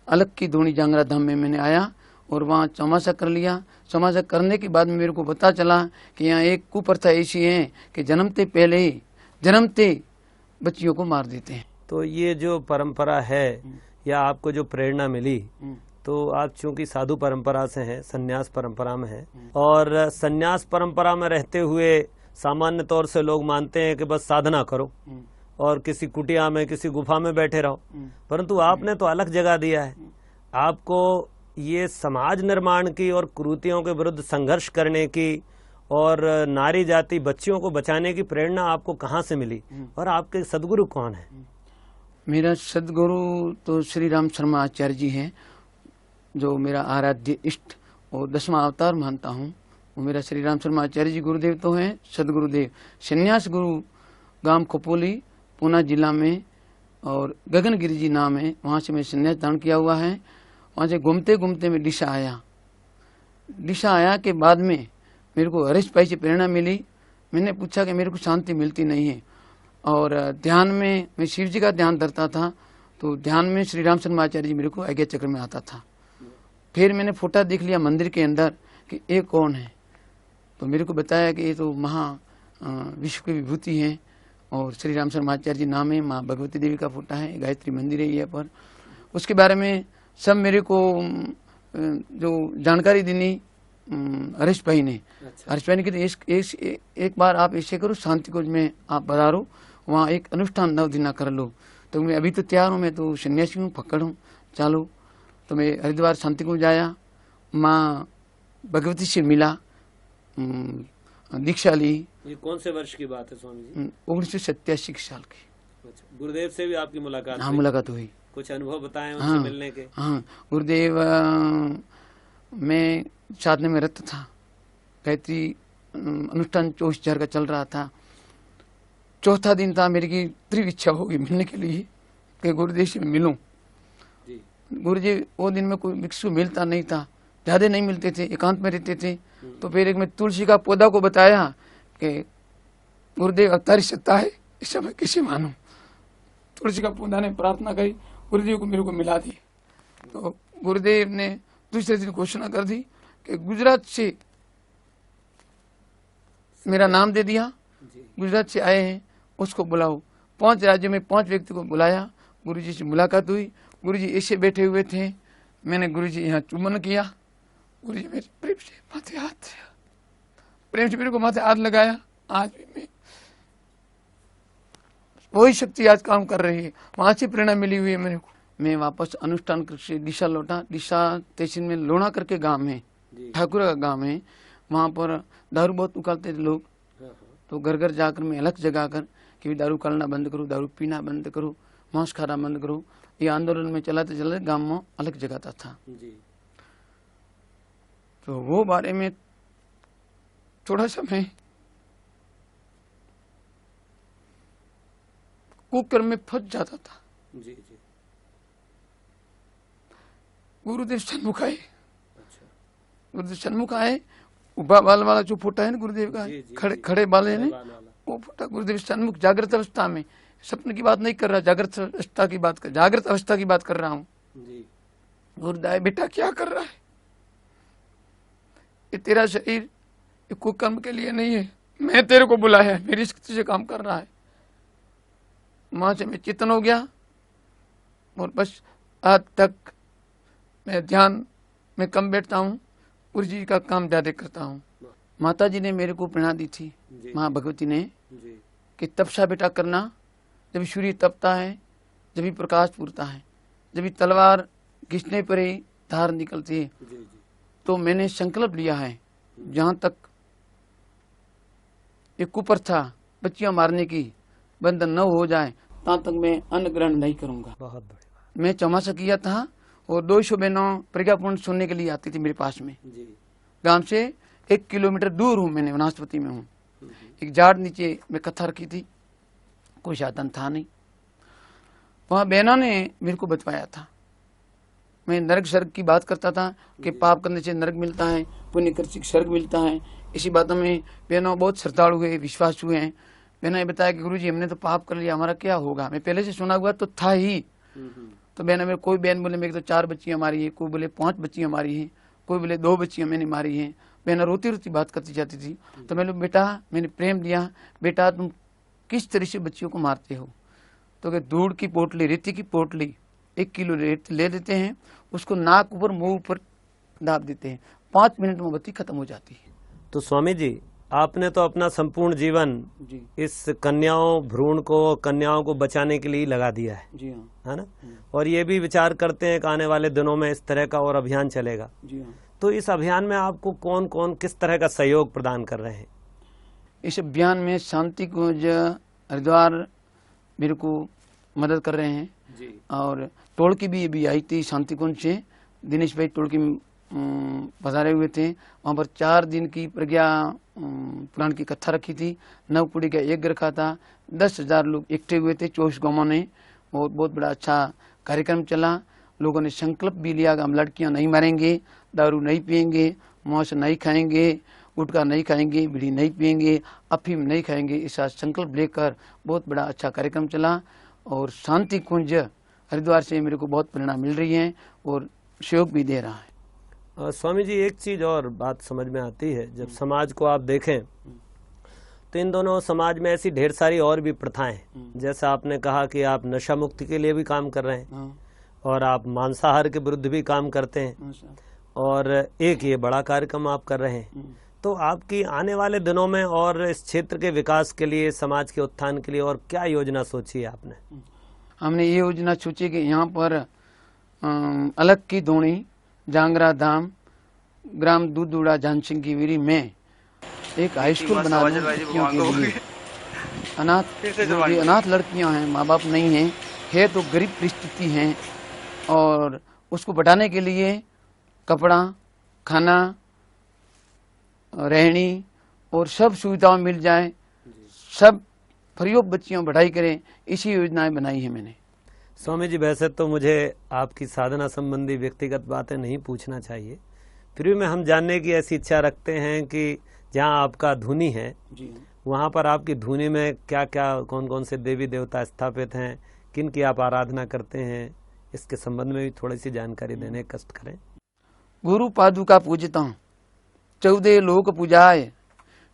अलग की धुनी जांगरा धाम में मैंने आया और वहाँ चौमासा कर लिया। चौमासा करने के बाद में मेरे को पता चला कि यहाँ एक कुप्रथा ऐसी है कि जन्मते पहले ही जन्मते बच्चियों को मार देते हैं। तो ये जो परंपरा है या आपको जो प्रेरणा मिली, तो आप चूंकि साधु परंपरा से हैं, संन्यास परंपरा में हैं, और संन्यास परंपरा में रहते हुए सामान्य तौर से लोग मानते हैं कि बस साधना करो और किसी कुटिया में किसी गुफा में बैठे रहो, परंतु आपने तो अलग जगह दिया है। आपको ये समाज निर्माण की और कुरीतियों के विरुद्ध संघर्ष करने की और नारी जाति बच्चियों को बचाने की प्रेरणा आपको कहाँ से मिली और आपके सदगुरु कौन है? मेरा सदगुरु तो श्री राम शर्मा आचार्य जी हैं, जो मेरा आराध्य इष्ट और 10वां अवतार मानता हूँ। वो मेरा श्री राम शर्मा आचार्य जी गुरुदेव तो हैं। सदगुरुदेव संन्यास गुरु गांव खोपोली पूना जिला में और गगनगिरी जी नाम है, वहाँ से मैं संन्यास धारण किया हुआ है। वहाँ से घूमते घूमते मैं डिशा आया। डिशा आया के बाद में मेरे को हरीश भाई से प्रेरणा मिली। मैंने पूछा कि मेरे को शांति मिलती नहीं है और ध्यान में मैं शिव जी का ध्यान धरता था, तो ध्यान में श्री राम शर्मा आचार्य जी मेरे को आज्ञा चक्र में आता था। फिर मैंने फोटा देख लिया मंदिर के अंदर कि ये कौन है, तो मेरे को बताया कि ये तो महा विश्व की विभूति है और श्री राम शर्मा आचार्य जी नाम है। माँ भगवती देवी का फोटा है, गायत्री मंदिर है यहाँ पर। उसके बारे में सब मेरे को जो जानकारी देनी हरीश भाई ने। हरीश भाई ने कहा एक बार आप ऐसे करो, शांति कुंज में आप पधारो, वहाँ एक अनुष्ठान 9 दिन कर लो। तो मैं अभी तो तैयार हूँ, मैं तो सन्यासी हूँ, फक्कड़ हूँ, चलो। तो मैं हरिद्वार शांति कुंज आया, माँ भगवती से मिला, दीक्षा ली। ये कौन से वर्ष की बात है स्वामी जी? 1987 साल की। अच्छा, गुरुदेव से भी आपकी मुलाकात? हाँ, मुलाकात हुई। कुछ अनुभव बताएं उनसे मिलने के? हाँ, गुरुदेव मैं साधने में रत था, गायत्री अनुष्ठान 24,000 का चल रहा था। चौथा दिन था, मेरी की तीव्र इच्छा होगी मिलने के लिए कि गुरुदेव से मिलूं। गुरुजी वो दिन में कोई भिक्षु मिलता नहीं था, ज्यादा नहीं मिलते थे, एकांत में रहते थे। तो फिर एक मैं तुलसी का पौधा को बताया कि गुरुदेव अवतारी सत्ता है, इस समय किसे मानूं। तुलसी का पौधा ने प्रार्थना करी, गुरुदेव को मेरे को मिला दी। तो गुरुदेव ने दूसरे दिन घोषणा कर दी कि गुजरात से मेरा नाम दे दिया, गुजरात से आए हैं उसको बुलाओ। 5 राज्यों में 5 व्यक्ति को बुलाया। गुरुजी से मुलाकात हुई। गुरुजी ऐसे बैठे हुए थे, मैंने गुरुजी यहाँ चुम्बन किया। गुरुजी मेरे प्रेम से माथे हाथ दिया, प्रेम से मेरे को माथे हाथ लगाया। आज भी मैं वही शक्ति आज काम कर रही है, वहां से प्रेरणा मिली हुई है मेरे को। मैं वापस अनुष्ठान करके दिशा लौटा। दिशा तहसील में लोना करके गांव है, ठाकुर का गांव है, वहां पर दारू बहुत उकालते थे लोग। तो घर घर जाकर मैं अलग जगा कर कि दारू उकालना बंद करो, दारू पीना बंद करो, मांस खाना बंद करो, ये आंदोलन में चलाते चलाते गांव में अलग जगाता था। तो वो बारे में थोड़ा सा मैं कुकर्म में फंस जाता था। गुरुदेव सन्मुख आए। गुरुदेव सन्मुख आए, उभा बाल वाला जो फोटा है ना गुरुदेव का, खड़े खड़े बाल है ना, वो फोटा गुरुदेव सन्मुख जागृत अवस्था में, सपने की बात नहीं कर रहा, जागृत अवस्था की बात कर रहा हूँ। गुरुदेव बेटा क्या कर रहा है, ये तेरा शरीर ये कुकर्म के लिए नहीं है, मैं तेरे को बुलाया है, मेरी शक्ति से काम कर रहा है। वहां से मैं चेतन हो गया। और बस आज तक मैं ध्यान में कम बैठता हूँ, गुरु जी का काम ज़्यादा करता हूँ। माता जी ने मेरे को प्रेरणा दी थी, माँ भगवती ने, कि तपस्या बेटा करना, जब सूर्य तपता है, जब भी प्रकाश पूरता है, जब भी तलवार घिसने पर ही धार निकलती है। तो मैंने संकल्प लिया है, जहाँ तक एक कुप्रथा बच्चियां मारने की बंधन न हो जाए, तहाँ तक मैं अन्न ग्रहण नहीं करूंगा। बहुत बढ़िया। मैं चौमासा किया था और 200 बहनों प्रज्ञापूर्ण सुनने के लिए आती थी मेरे पास में। गांव से 1 किलोमीटर दूर हूँ, मैंने वनस्पति में हूँ। एक झाड़ नीचे मैं कथा रखी थी, कोई साधन था नहीं। वहाँ बहनों ने मेरे को बतवाया था। मैं नरक स्वर्ग की बात करता था कि पाप करने से नरक मिलता है, पुण्य करने से स्वर्ग मिलता है। इसी बातों में बहनों बहुत श्रद्धालु हुए, विश्वास हुए हैं। बहनों ने बताया कि गुरुजी हमने तो पाप कर लिया, हमारा क्या होगा। मैं पहले से सुना हुआ तो था ही। तो बहनों में कोई बहन बोले मेरे तो 4 बच्चियां मारी है, कोई बोले 5 बच्चियां मारी हैं, कोई बोले 2 बच्चियां मैंने मारी हैं। बहना रोती रोती बात करती जाती थी। तो मैंने बेटा, मैंने प्रेम दिया, बेटा तुम किस तरह से बच्चियों को मारते हो। तो कि धूड़ की पोटली, रेती की पोटली, 1 किलो रेत ले लेते हैं, उसको नाक ऊपर मुंह ऊपर दाब देते हैं, 5 मिनट में बत्ती खत्म हो जाती है। तो स्वामी जी, आपने तो अपना संपूर्ण जीवन इस भ्रूण को, कन्याओं को बचाने के लिए लगा दिया है। जी हाँ। है ना? और ये भी विचार करते हैं कि आने वाले दिनों में इस तरह का और अभियान चलेगा। जी हाँ। तो इस अभियान में आपको कौन कौन किस तरह का सहयोग प्रदान कर रहे हैं? इस अभियान में शांति कुंज हरिद्वार मेरे को मदद कर रहे हैं जी। और टोलकी भी अभी आई थी शांति कुंज से, दिनेश भाई टोलकी पधारे हुए थे। वहाँ पर 4 दिन की प्रज्ञा पुराण की कथा रखी थी, 9 पुड़ी का यज्ञ रखा था, 10,000 लोग इकट्ठे हुए थे 24 गांवों ने। और बहुत बड़ा अच्छा कार्यक्रम चला। लोगों ने संकल्प भी लिया कि हम लड़कियां नहीं मारेंगे, दारू नहीं पिएंगे, मांस नहीं खाएंगे, गुटखा नहीं खाएंगे, बीड़ी नहीं पिएंगे, अफीम नहीं खाएंगे। ऐसा संकल्प लेकर बहुत बड़ा अच्छा कार्यक्रम चला। और शांति कुंज हरिद्वार से मेरे को बहुत प्रेरणा मिल रही है और सहयोग भी दे रहा है। स्वामी जी, एक चीज और बात समझ में आती है, जब समाज को आप देखें तो इन दोनों समाज में ऐसी ढेर सारी और भी प्रथाएं, जैसा आपने कहा कि आप नशा मुक्ति के लिए भी काम कर रहे हैं और आप मांसाहार के विरुद्ध भी काम करते हैं और एक ये बड़ा कार्यक्रम आप कर रहे हैं। तो आपकी आने वाले दिनों में और इस क्षेत्र के विकास के लिए, समाज के उत्थान के लिए और क्या योजना सोची है आपने? हमने ये योजना सोची कि यहाँ पर अलग की धोनी, जांगरा धाम, ग्राम दूधूड़ा, जानसिंह की वीरी में एक हाई स्कूल बना दूं लड़कियों के लिए। अनाथ लड़कियां हैं, माँ बाप नहीं हैं, है तो गरीब परिस्थिति हैं, और उसको बढ़ाने के लिए कपड़ा, खाना, रहनी और सब सुविधाएं मिल जाए, सब प्रयोग बच्चियों बढ़ाई करें, इसी योजनाएं बनाई है मैंने। स्वामी जी, वैसे तो मुझे आपकी साधना संबंधी व्यक्तिगत बातें नहीं पूछना चाहिए, फिर भी मैं हम जानने की ऐसी इच्छा रखते हैं कि जहाँ आपका धुनी है वहाँ पर आपकी धुनी में क्या क्या, कौन कौन से देवी देवता स्थापित हैं, किन की आप आराधना करते हैं, इसके संबंध में भी थोड़ी सी जानकारी देने कष्ट करें। गुरु पादुका पूजता 14 लोक पूजाए,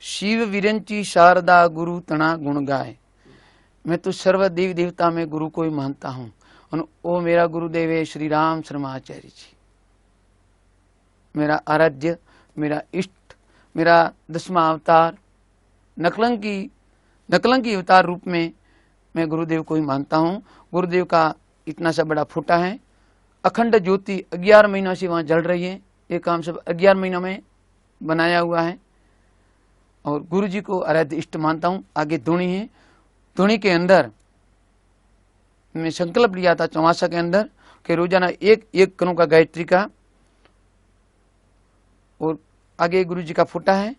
शिव विरंची शारदा गुरु तना गुण गाए। मैं तो सर्व देवी देवता में गुरु को ही मानता हूँ और वो मेरा गुरुदेव है श्री राम शर्मा आचार्य जी, मेरा आराध्य, मेरा इष्ट, मेरा 10वां अवतार, नकलंकी अवतार रूप में मैं गुरुदेव को ही मानता हूँ। गुरुदेव का इतना सा बड़ा फोटा है, अखंड ज्योति 11 महीनों से वहाँ जल रही है। ये काम सब 11 महीनों में बनाया हुआ है और गुरु जी को आराध्य इष्ट मानता हूँ। आगे धुनी है, धुनी के अंदर मैं संकल्प लिया था चौमासा के अंदर कि रोजाना एक करूँ का गायत्री का, और आगे गुरु जी का फुटा है,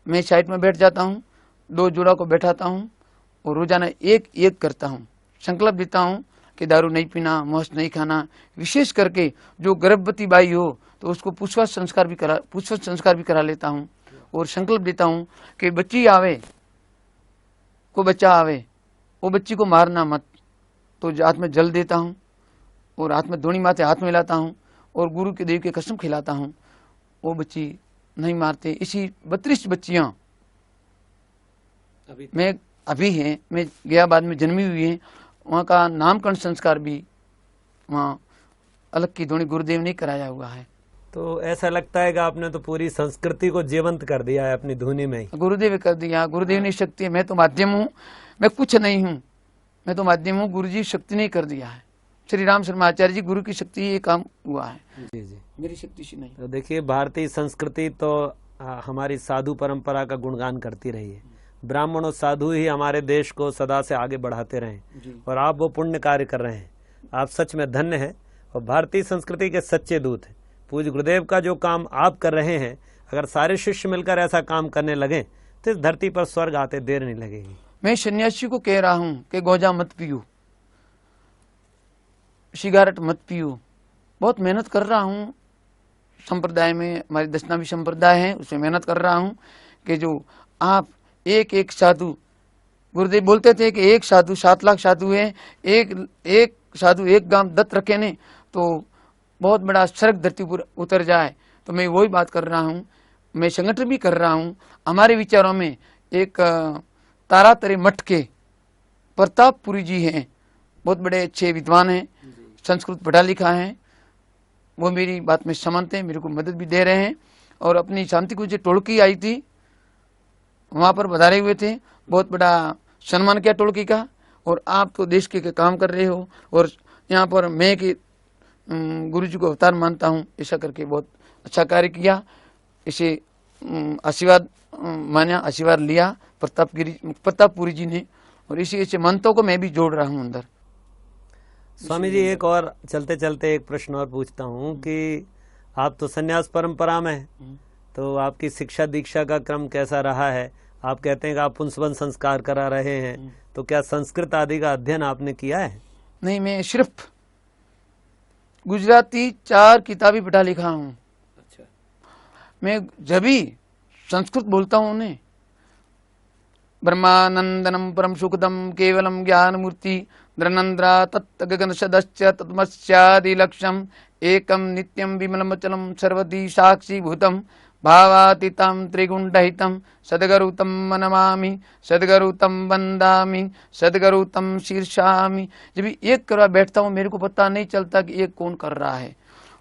मैं साइड में बैठ जाता हूँ, 2 जोड़ा को बैठाता हूँ और रोजाना एक करता हूँ। संकल्प देता हूँ कि दारू नहीं पीना, मांस नहीं खाना, विशेष करके जो गर्भवती बाई हो तो उसको पुष्प संस्कार भी करा लेता हूँ। और संकल्प देता हूँ कि बच्ची आवे, को बच्चा आवे, वो बच्ची को मारना मत, तो हाथ में जल देता हूँ और हाथ में धोनी माथे हाथ में लाता हूँ और गुरु के देव की कसम खिलाता हूँ, वो बच्ची नहीं मारते। इसी 32 बच्चियां मैं अभी हैं, मैं गया बाद में जन्मी हुई है, वहाँ का नामकरण संस्कार भी वहाँ अलग की ध्वनि गुरुदेव ने कराया हुआ है। तो ऐसा लगता है कि आपने तो पूरी संस्कृति को जीवंत कर दिया है अपनी धुनी में ही। गुरुदेव कर दिया, गुरुदेव ने शक्ति है, मैं तो माध्यम हूँ, मैं कुछ नहीं हूँ, मैं तो माध्यम हूँ, गुरु जी शक्ति ने कर दिया है। श्री राम शर्मा आचार्य जी गुरु की शक्ति ये काम हुआ है। जी जी, मेरी शक्ति से नहीं। तो देखिए भारतीय संस्कृति तो हमारी साधु परंपरा का गुणगान करती रही है। ब्राह्मण और साधु ही हमारे देश को सदा से आगे बढ़ाते रहे और आप वो पुण्य कार्य कर रहे हैं। आप सच में धन्य हैं और भारतीय संस्कृति के सच्चे दूत हैं। पूज्य गुरुदेव का जो काम आप कर रहे हैं, अगर सारे शिष्य मिलकर ऐसा काम करने लगे तो इस धरती पर स्वर्ग आते देर नहीं लगेगी। मैं सन्यासी को कह रहा हूँ कि गोजा मत पियो, सिगारेट मत पियो। बहुत मेहनत कर रहा हूँ संप्रदाय में, हमारी दशनामी संप्रदाय है उसमें मेहनत कर रहा हूँ कि जो आप एक एक साधु, गुरुदेव बोलते थे कि एक साधु 7 लाख साधु है, एक साधु एक गांव दत्त रखे ने तो बहुत बड़ा स्वर्ग धरती पर उतर जाए। तो मैं वही बात कर रहा हूँ, मैं संगठन भी कर रहा हूँ। हमारे विचारों में एक तारातरे मठ के प्रतापपुरी जी हैं, बहुत बड़े अच्छे विद्वान हैं, संस्कृत पढ़ा लिखा है, वो मेरी बात में समझते हैं, मेरे को मदद भी दे रहे हैं। और अपनी शांति कुंज टोलकी आई थी, वहाँ पर बधारे हुए थे, बहुत बड़ा सम्मान किया टोलकी का। और आप तो देश के काम कर रहे हो और यहाँ पर मैं कि गुरु जी को अवतार मानता हूँ, ऐसा करके बहुत अच्छा कार्य किया। इसे आशीर्वाद माना, आशीर्वाद लिया प्रतापपुरी जी ने, और इसी ऐसे मंत्रों को मैं भी जोड़ रहा हूँ अंदर। स्वामी जी एक और चलते चलते एक प्रश्न और पूछता हूँ कि आप तो संन्यास परंपरा में हैं, तो आपकी शिक्षा दीक्षा का क्रम कैसा रहा है? आप कहते हैं कि आप पुंसवन संस्कार करा रहे हैं, तो क्या संस्कृत आदि का अध्ययन आपने किया है? नहीं, मैं सिर्फ गुजराती 4 किताबें पढ़ा लिखा हूँ। अच्छा। मैं जब भी संस्कृत बोलता हूँ उन्हें, ब्रह्मानंदनम परम सुखदम केवलम ज्ञान मूर्ति द्रनंद्रा तत्त गगन सदश्च तत्मस्यादि लक्ष्यम एकम नित्यम विमलमचलम सर्वदी साक्षी भूतम भावातीतम त्रिगुंडहितम सद्गुरुतम मनमामि सद्गुरुतम वंदामि सद्गुरुतम शीर्षामि। जब एक करवा बैठता हूँ मेरे को पता नहीं चलता कि एक कौन कर रहा है,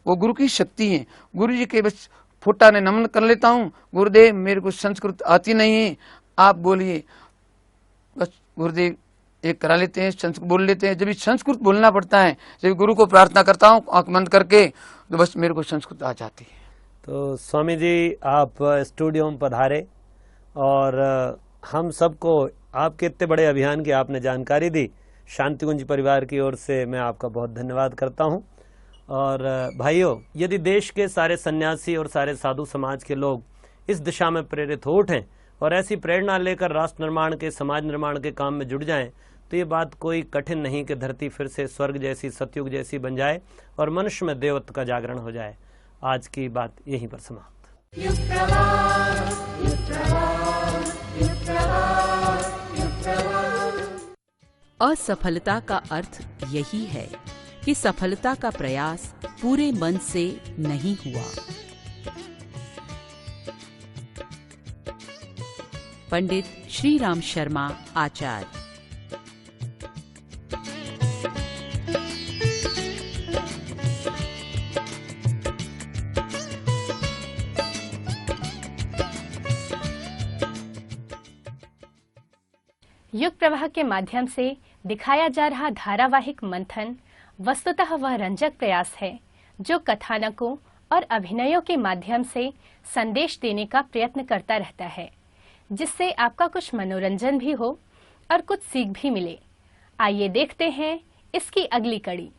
वो गुरु की शक्ति है। गुरु जी के बस फुटा ने नमन कर लेता हूँ, गुरुदेव मेरे को संस्कृत आती नहीं है, आप बोलिए, बस गुरुदेव एक करा लेते हैं, संस्कृत बोल लेते हैं। जब संस्कृत बोलना पड़ता है, जब गुरु को प्रार्थना करता हूँ आंख बंद करके, तो बस मेरे को संस्कृत आ जाती है। तो स्वामी जी आप स्टूडियो में पधारे और हम सबको आपके इतने बड़े अभियान की आपने जानकारी दी, शांतिकुंज परिवार की ओर से मैं आपका बहुत धन्यवाद करता हूं। और भाइयों, यदि देश के सारे सन्यासी और सारे साधु समाज के लोग इस दिशा में प्रेरित हो उठें और ऐसी प्रेरणा लेकर राष्ट्र निर्माण के, समाज निर्माण के काम में जुड़ जाएं, तो ये बात कोई कठिन नहीं कि धरती फिर से स्वर्ग जैसी, सतयुग जैसी बन जाए और मनुष्य में देवत्व का जागरण हो जाए। आज की बात यहीं पर समाप्त। असफलता का अर्थ यही है कि सफलता का प्रयास पूरे मन से नहीं हुआ। पंडित श्री राम शर्मा आचार्य। युग प्रवाह के माध्यम से दिखाया जा रहा धारावाहिक मंथन वस्तुतः वह रंजक प्रयास है जो कथानकों और अभिनयों के माध्यम से संदेश देने का प्रयत्न करता रहता है, जिससे आपका कुछ मनोरंजन भी हो और कुछ सीख भी मिले। आइए देखते हैं इसकी अगली कड़ी।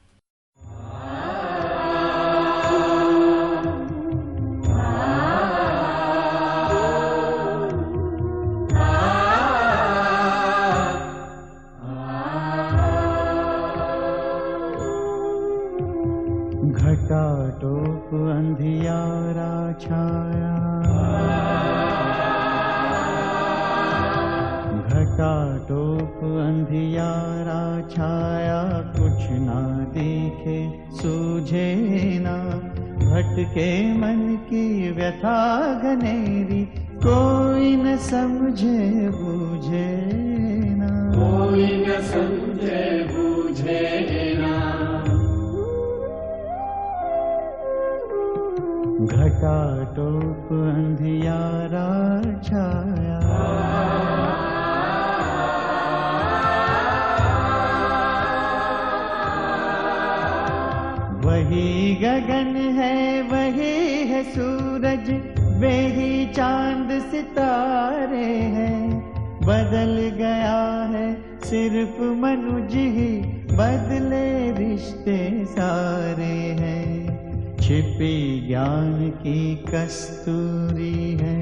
घटाटोप अंधियारा छाया, घटाटोप अंधियारा छाया, कुछ ना देखे सूझे ना, भटके मन की व्यथा घनेरी, कोई न समझे बूझे ना, कोई न समझे बूझे ना। घटाटोप अंधियारा छाया। वही गगन है, वही है सूरज, वे ही चांद सितारे हैं। बदल गया है सिर्फ मनुज ही, बदले रिश्ते सारे हैं। छिपी ज्ञान की कस्तूरी है,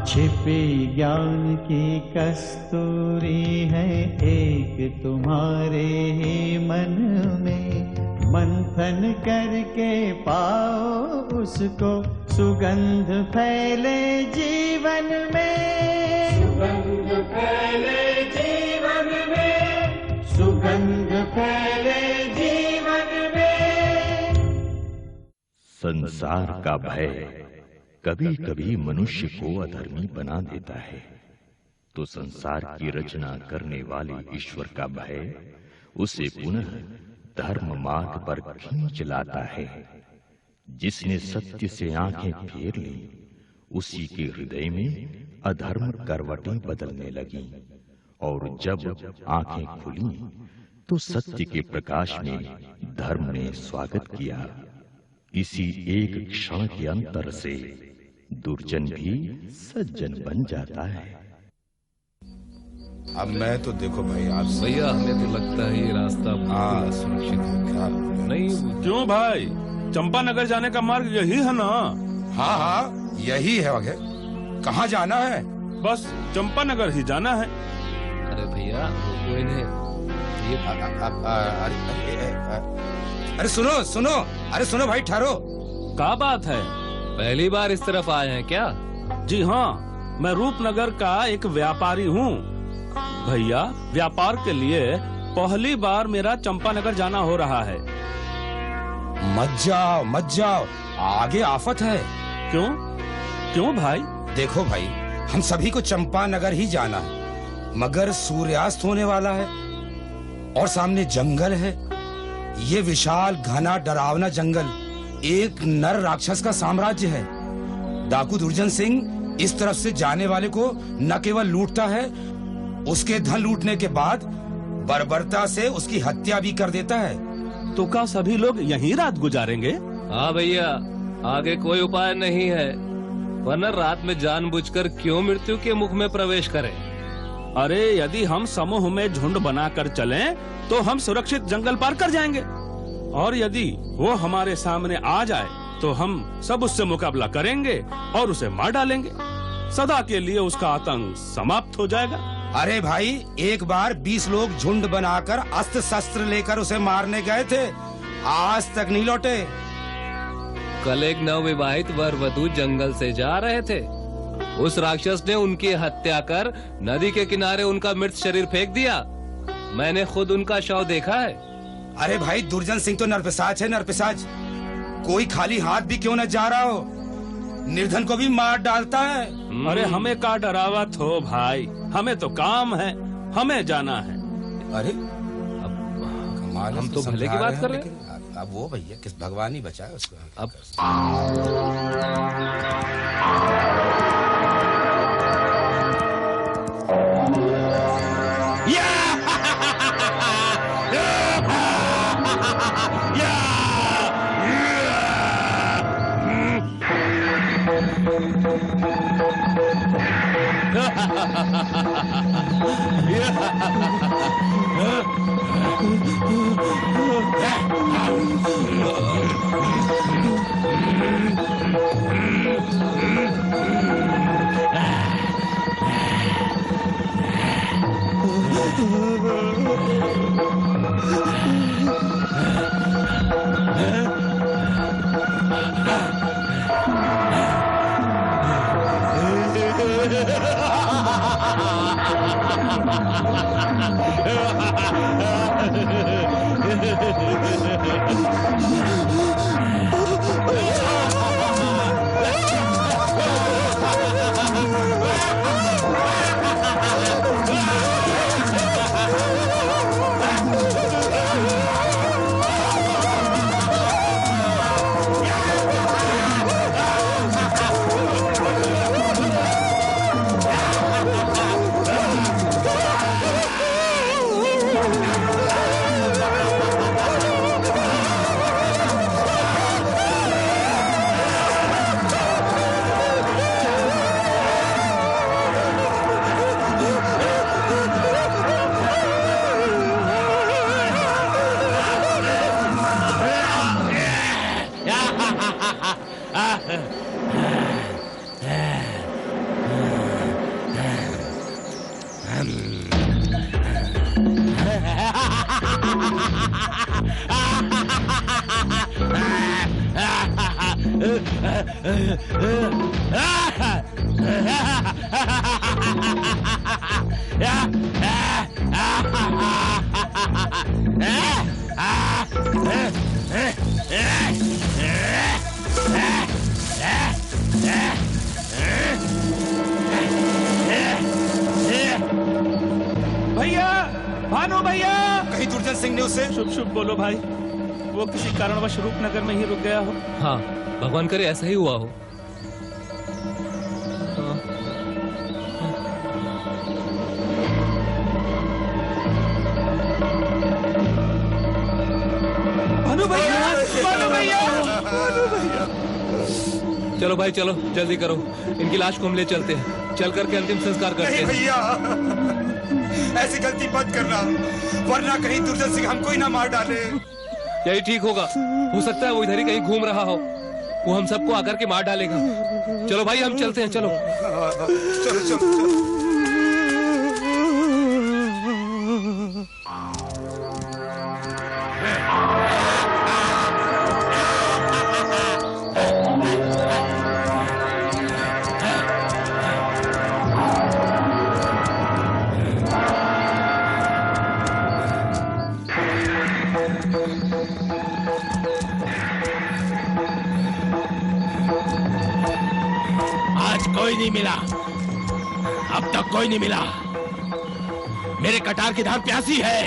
छिपी ज्ञान की कस्तूरी है। एक तुम्हारे ही मन में, मंथन करके पाओ उसको, सुगंध फैले जीवन में, सुगंध फैले जीवन में, सुगंध फैले जीवन में। संसार का भय कभी कभी मनुष्य को अधर्मी बना देता है, तो संसार की रचना करने वाले ईश्वर का भय उसे पुनः धर्म मार्ग पर खींच लाता है। जिसने सत्य से आंखें फेर ली, उसी के हृदय में अधर्म करवटें बदलने लगी, और जब आंखें खुली तो सत्य के प्रकाश में धर्म ने स्वागत किया। इसी एक क्षण के अंतर से दुर्जन भी सज्जन बन जाता है। अब मैं तो देखो भाई, आप भैया हमें तो लगता है ये रास्ता सुरक्षित है। नहीं क्यों भाई, चंपानगर जाने का मार्ग यही है ना? हाँ हाँ यही है। वगैरह कहाँ जाना है? बस चंपानगर ही जाना है। अरे भैया वो इन्हें ये अरे सुनो सुनो, अरे सुनो भाई, ठहरो। क्या बात है? पहली बार इस तरफ आए हैं क्या? जी हाँ, मैं रूपनगर का एक व्यापारी हूँ भैया। व्यापार के लिए पहली बार मेरा चंपानगर जाना हो रहा है। मत जाओ, आगे आफत है। क्यों क्यों भाई? देखो भाई, हम सभी को चंपानगर ही जाना है, मगर सूर्यास्त होने वाला है और सामने जंगल है। ये विशाल घना डरावना जंगल एक नर राक्षस का साम्राज्य है। डाकू दुर्जन सिंह इस तरफ से जाने वाले को न केवल लूटता है, उसके धन लूटने के बाद बर्बरता से उसकी हत्या भी कर देता है। तो क्या सभी लोग यहीं रात गुजारेंगे? हाँ भैया, आगे कोई उपाय नहीं है, वरना रात में जानबूझकर क्यों मृत्यु के मुख में प्रवेश करें? अरे यदि हम समूह में झुंड बनाकर चलें, तो हम सुरक्षित जंगल पार कर जाएंगे, और यदि वो हमारे सामने आ जाए तो हम सब उससे मुकाबला करेंगे और उसे मार डालेंगे। सदा के लिए उसका आतंक समाप्त हो जाएगा। अरे भाई, एक बार 20 लोग झुंड बनाकर अस्त्र शस्त्र लेकर उसे मारने गए थे, आज तक नहीं लौटे। कल एक नवविवाहित वर वधू जंगल से जा रहे थे, उस राक्षस ने उनकी हत्या कर नदी के किनारे उनका मृत शरीर फेंक दिया। मैंने खुद उनका शव देखा है। अरे भाई, दुर्जन सिंह तो नरपिशाच है, नरपिशाच। कोई खाली हाथ भी क्यों न जा रहा हो, निर्धन को भी मार डालता है। अरे हमें का डरावत हो भाई, हमें तो काम है, हमें जाना है। अरे कमाल, हम तो भले की बात कर रहे हैं। अब वो भैया किस भगवान ही बचाए उसको। अब भैया, भानु भैया। कहीं दुर्जन सिंह ने उसे शुभ शुभ बोलो भाई, वो किसी कारणवश रूपनगर में ही रुक गया हो। हाँ, भगवान करे ऐसा ही हुआ हो। भानु भैया, भानु भैया, भानु भैया। चलो भाई चलो, जल्दी करो, इनकी लाश को हम ले चलते हैं, चल करके अंतिम संस्कार करते हैं। भैया, ऐसी गलती मत करना, वरना कहीं दुर्जन सिंह हमको ही ना मार डाले। यही ठीक होगा, हो सकता है वो इधर ही कहीं घूम रहा हो, वो हम सबको आकर के मार डालेगा। चलो भाई हम चलते हैं, चलो चलो चलो चलो। कोई नहीं मिला, अब तक कोई नहीं मिला। मेरे कटार की धाम प्यासी है।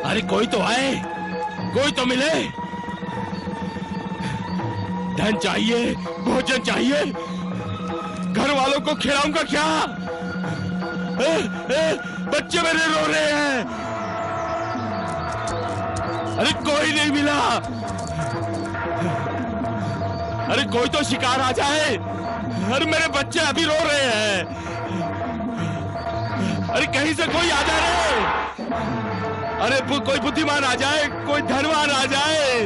अरे कोई तो आए, कोई तो मिले। धन चाहिए, भोजन चाहिए, घर वालों को खिलाऊंगा क्या? बच्चे मेरे रो रहे हैं। अरे कोई नहीं मिला। अरे कोई तो शिकार आ जाए। अरे मेरे बच्चे अभी रो रहे हैं। अरे कहीं से कोई आ जाए। अरे कोई बुद्धिमान आ जाए, कोई धनवान आ जाए।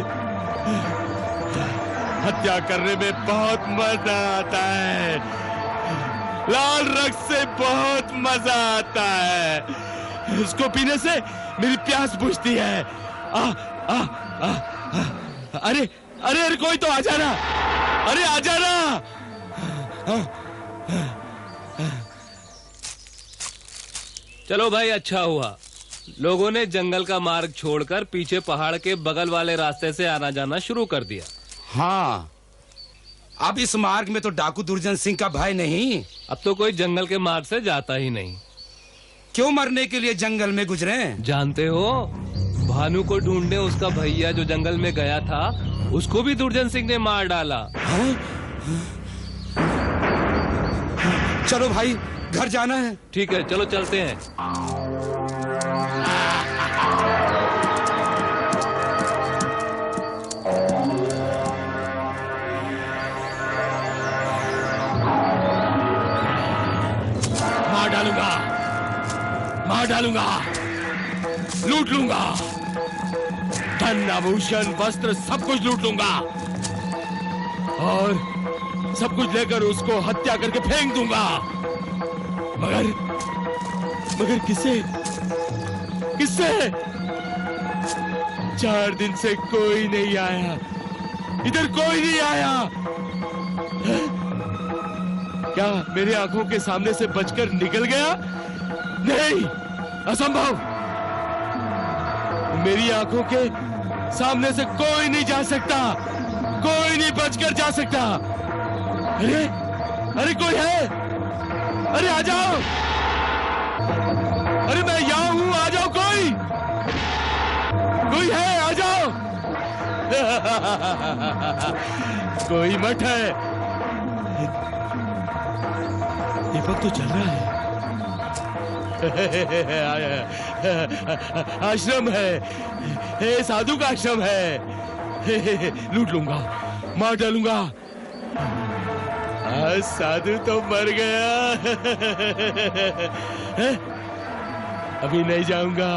हत्या करने में बहुत मजा आता है, लाल रक्त से बहुत मजा आता है। इसको पीने से मेरी प्यास बुझती है। अरे अरे अरे कोई तो आ जाना। अरे आ जाना। चलो भाई, अच्छा हुआ लोगों ने जंगल का मार्ग छोड़कर पीछे पहाड़ के बगल वाले रास्ते से आना जाना शुरू कर दिया। हाँ, अब इस मार्ग में तो डाकू दुर्जन सिंह का भय नहीं। अब तो कोई जंगल के मार्ग से जाता ही नहीं। क्यों मरने के लिए जंगल में गुजरे? जानते हो, भानु को ढूंढने उसका भैया जो जंगल में गया था, उसको भी दुर्जन सिंह ने मार डाला। चलो भाई, घर जाना है। ठीक है, चलो चलते हैं। मार डालूंगा, मार डालूंगा, लूट लूंगा, धन आभूषण वस्त्र सब कुछ लूट लूंगा और सब कुछ लेकर उसको हत्या करके फेंक दूंगा। मगर किससे? किससे? 4 दिन से कोई नहीं आया, इधर कोई नहीं आया। क्या मेरे आंखों के सामने से बचकर निकल गया? नहीं, असंभव। मेरी आंखों के सामने से कोई नहीं जा सकता, कोई नहीं बचकर जा सकता। अरे अरे कोई है? अरे आ जाओ। अरे मैं यहाँ हूँ, आ जाओ। कोई है? आ जाओ। कोई मठ है। दीपक तो जल रहा है। आश्रम है, साधु का आश्रम है। लूट लूंगा, मार डालूंगा। साधु तो मर गया। अभी नहीं जाऊंगा,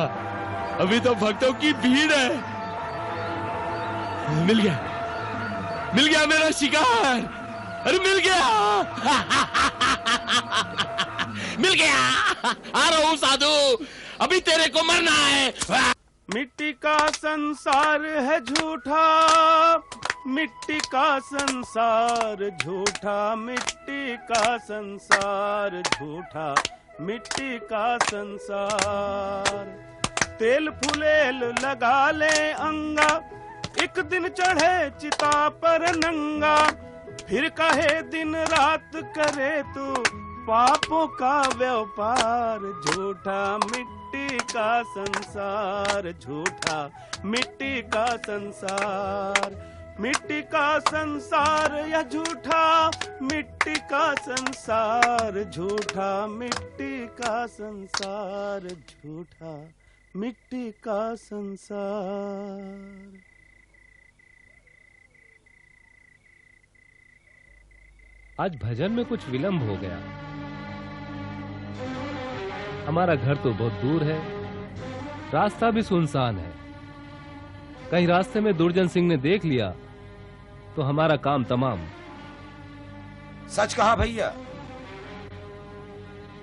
अभी तो भक्तों की भीड़ है। मिल गया मेरा शिकार। अरे मिल गया। मिल गया। आ रहा हूँ साधु, अभी तेरे को मरना है। मिट्टी का संसार है झूठा, मिट्टी का संसार झूठा, मिट्टी का संसार झूठा, मिट्टी का संसार। तेल फुलेल लगा ले अंगा, एक दिन चढ़े चिता पर नंगा, फिर कहे दिन रात करे तू पापों का व्यापार। झूठा मिट्टी का संसार झूठा, मिट्टी का संसार, मिट्टी का संसार या झूठा, मिट्टी का संसार झूठा, मिट्टी का संसार झूठा, मिट्टी का संसार। आज भजन में कुछ विलंब हो गया। हमारा घर तो बहुत दूर है, रास्ता भी सुनसान है। कहीं रास्ते में दुर्जन सिंह ने देख लिया तो हमारा काम तमाम। सच कहा भैया,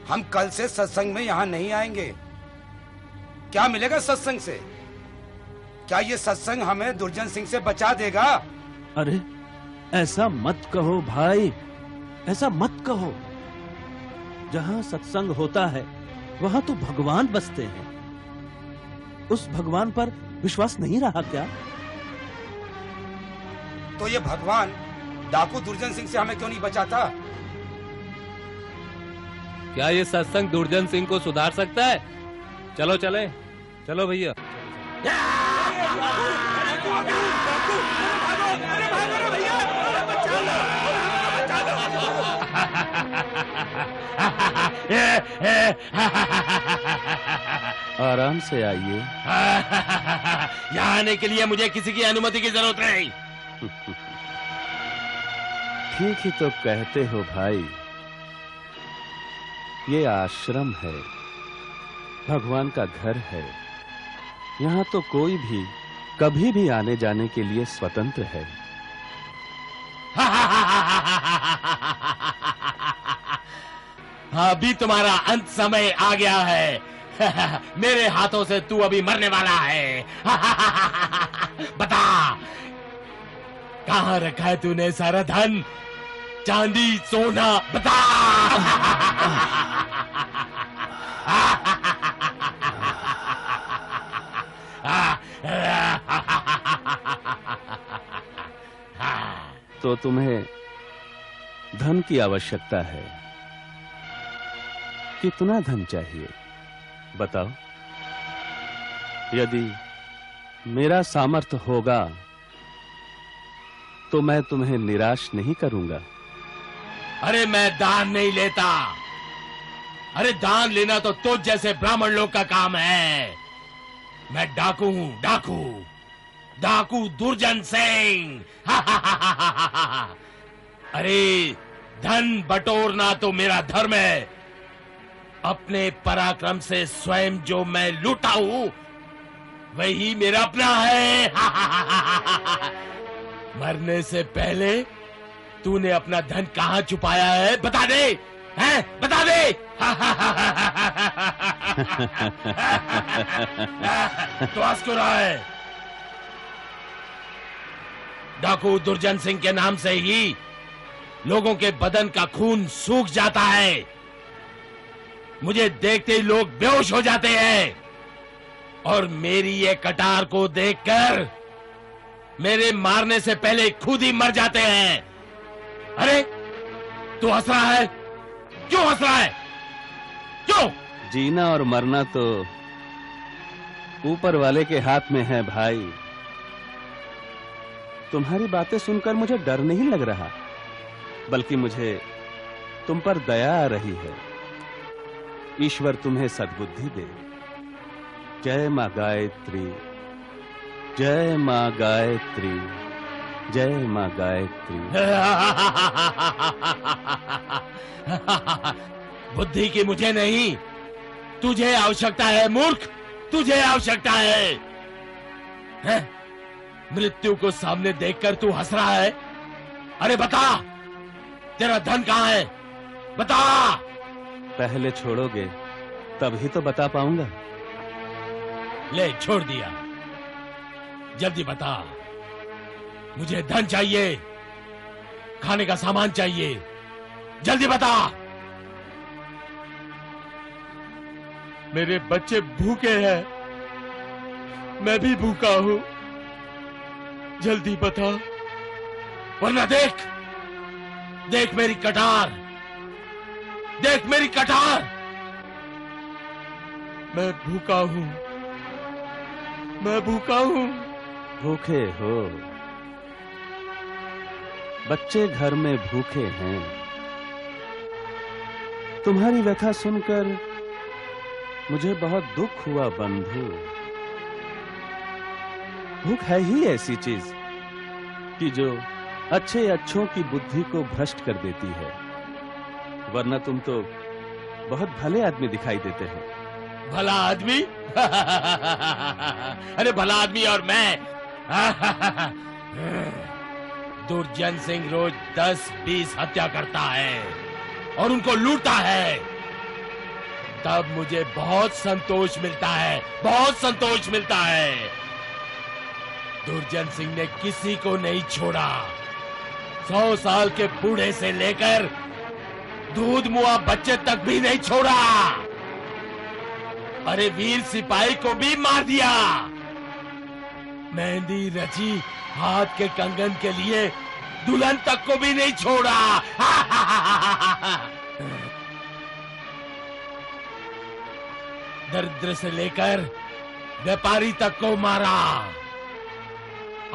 हम कल से सत्संग में यहाँ नहीं आएंगे। क्या मिलेगा सत्संग से? क्या ये सत्संग हमें दुर्जन सिंह से बचा देगा? अरे ऐसा मत कहो भाई, ऐसा मत कहो। जहाँ सत्संग होता है वहाँ तो भगवान बसते हैं। उस भगवान पर विश्वास नहीं रहा क्या? तो ये भगवान डाकू दुर्जन सिंह से हमें क्यों नहीं बचाता? क्या ये सत्संग दुर्जन सिंह को सुधार सकता है? चलो चले, चलो भैया। आराम से आइए। यहाँ आने के लिए मुझे किसी की अनुमति की जरूरत नहीं। ठीक ही तो कहते हो भाई। ये आश्रम है, भगवान का घर है। यहाँ तो कोई भी कभी भी आने जाने के लिए स्वतंत्र है। अभी तुम्हारा अंत समय आ गया है। मेरे हाथों से तू अभी मरने वाला है। बता, कहाँ रखा है तूने सारा धन, चांदी सोना? बता। तो तुम्हें धन की आवश्यकता है। कितना धन चाहिए बताओ। यदि मेरा सामर्थ्य होगा तो मैं तुम्हें निराश नहीं करूंगा। अरे मैं दान नहीं लेता। अरे दान लेना तो तुझ जैसे ब्राह्मण लोग का काम है। मैं डाकू हूं, डाकू, डाकू दुर्जन सिंह। अरे धन बटोरना तो मेरा धर्म है। अपने पराक्रम से स्वयं जो मैं लूटा हूं वही मेरा अपना है। मरने से पहले तूने अपना धन कहां छुपाया है? बता दे, हैं? बता दे। तो हंस क्यों रहा है? डाकू दुर्जन सिंह के नाम से ही लोगों के बदन का खून सूख जाता है। मुझे देखते ही लोग बेहोश हो जाते हैं और मेरी ये कटार को देखकर मेरे मारने से पहले खुद ही मर जाते हैं। अरे तू हंस रहा है? क्यों हंस रहा है? क्यों? जीना और मरना तो ऊपर वाले के हाथ में है भाई। तुम्हारी बातें सुनकर मुझे डर नहीं लग रहा, बल्कि मुझे तुम पर दया आ रही है। ईश्वर तुम्हें सद्बुद्धि दे। जय मां गायत्री, जय मां गायत्री, जय मां गायत्री। बुद्धि की मुझे नहीं, तुझे आवश्यकता है मूर्ख, तुझे आवश्यकता है। हैं? मृत्यु को सामने देखकर तू हंस रहा है? अरे बता, तेरा धन कहाँ है? बता। पहले छोड़ोगे तभी तो बता पाऊंगा। ले छोड़ दिया, जल्दी बता। मुझे धन चाहिए, खाने का सामान चाहिए, जल्दी बता। मेरे बच्चे भूखे हैं, मैं भी भूखा हूं, जल्दी बता, वरना देख देख मेरी कटार, देख मेरी कटार। मैं भूखा हूं, मैं भूखा हूं। भूखे हो? बच्चे घर में भूखे हैं। तुम्हारी व्यथा सुनकर मुझे बहुत दुख हुआ बंधु। भूख है ही ऐसी चीज कि जो अच्छे अच्छों की बुद्धि को भ्रष्ट कर देती है, वरना तुम तो बहुत भले आदमी दिखाई देते हो। भला आदमी? अरे भला आदमी और मैं। दुर्जन सिंह रोज 10-20 हत्या करता है और उनको लूटता है, तब मुझे बहुत संतोष मिलता है, बहुत संतोष मिलता है। दुर्जन सिंह ने किसी को नहीं छोड़ा, 100 साल के बूढ़े से लेकर दूध मुआ बच्चे तक भी नहीं छोड़ा। अरे वीर सिपाही को भी मार दिया। मेहंदी रची हाथ के कंगन के लिए दुल्हन तक को भी नहीं छोड़ा। दरिद्र से लेकर व्यापारी तक को मारा।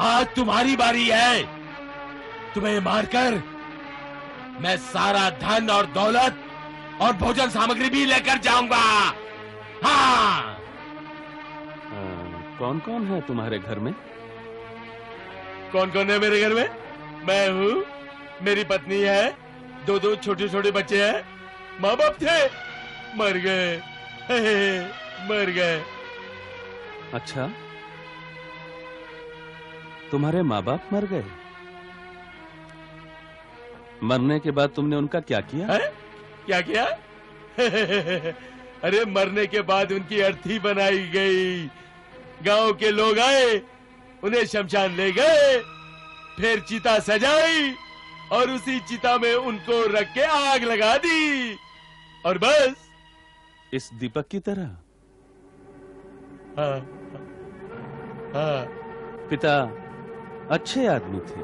आज तुम्हारी बारी है, तुम्हें मारकर मैं सारा धन और दौलत और भोजन सामग्री भी लेकर जाऊंगा। हाँ। कौन कौन है तुम्हारे घर में? कौन कौन है मेरे घर में? मैं हूँ, मेरी पत्नी है, 2 छोटे छोटे बच्चे हैं। माँ बाप थे, मर गए, मर गए। अच्छा, तुम्हारे माँ बाप मर गए? मरने के बाद तुमने उनका क्या किया? है? क्या किया? अरे मरने के बाद उनकी अर्थी बनाई गई। गांव के लोग आए, उन्हें शमशान ले गए, फिर चिता सजाई और उसी चिता में उनको रख के आग लगा दी, और बस। इस दीपक की तरह? हाँ, हाँ। पिता अच्छे आदमी थे,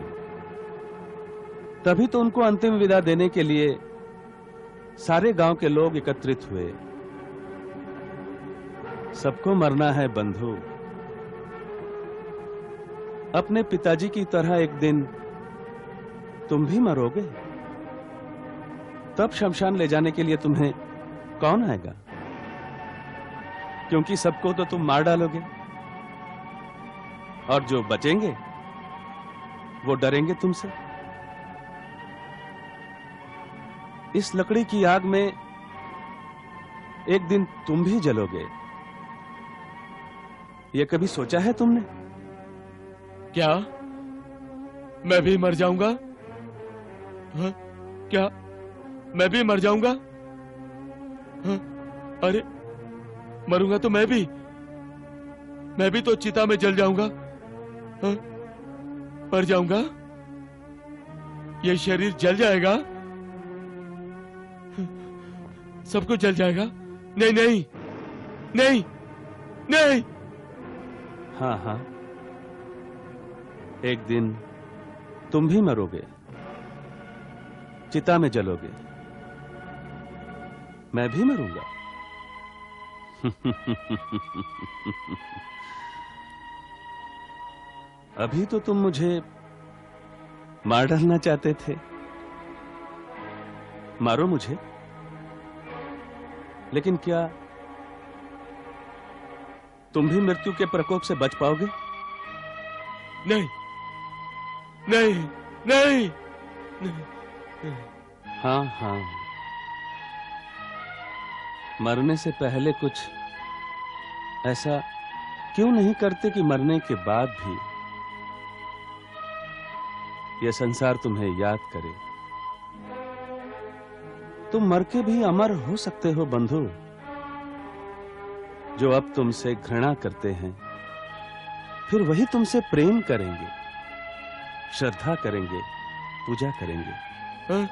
तभी तो उनको अंतिम विदा देने के लिए सारे गांव के लोग एकत्रित हुए। सबको मरना है बंधु। अपने पिताजी की तरह एक दिन तुम भी मरोगे, तब शमशान ले जाने के लिए तुम्हें कौन आएगा? क्योंकि सबको तो तुम मार डालोगे, और जो बचेंगे वो डरेंगे तुमसे। इस लकड़ी की आग में एक दिन तुम भी जलोगे, ये कभी सोचा है तुमने? क्या मैं भी मर जाऊंगा? हाँ? क्या मैं भी मर जाऊंगा? हाँ? अरे मरूंगा तो मैं भी तो चिता में जल जाऊंगा। हाँ? मर जाऊंगा, ये शरीर जल जाएगा, सब कुछ जल जाएगा। नहीं नहीं नहीं नहीं। हाँ हाँ, एक दिन तुम भी मरोगे, चिता में जलोगे, मैं भी मरूंगा। अभी तो तुम मुझे मार डालना चाहते थे, मारो मुझे, लेकिन क्या तुम भी मृत्यु के प्रकोप से बच पाओगे? नहीं नहीं नहीं, नहीं। हाँ हाँ, मरने से पहले कुछ ऐसा क्यों नहीं करते कि मरने के बाद भी यह संसार तुम्हें याद करे? तुम मर के भी अमर हो सकते हो बंधु। जो अब तुमसे घृणा करते हैं, फिर वही तुमसे प्रेम करेंगे। श्रद्धा करेंगे, पूजा करेंगे। हाँ?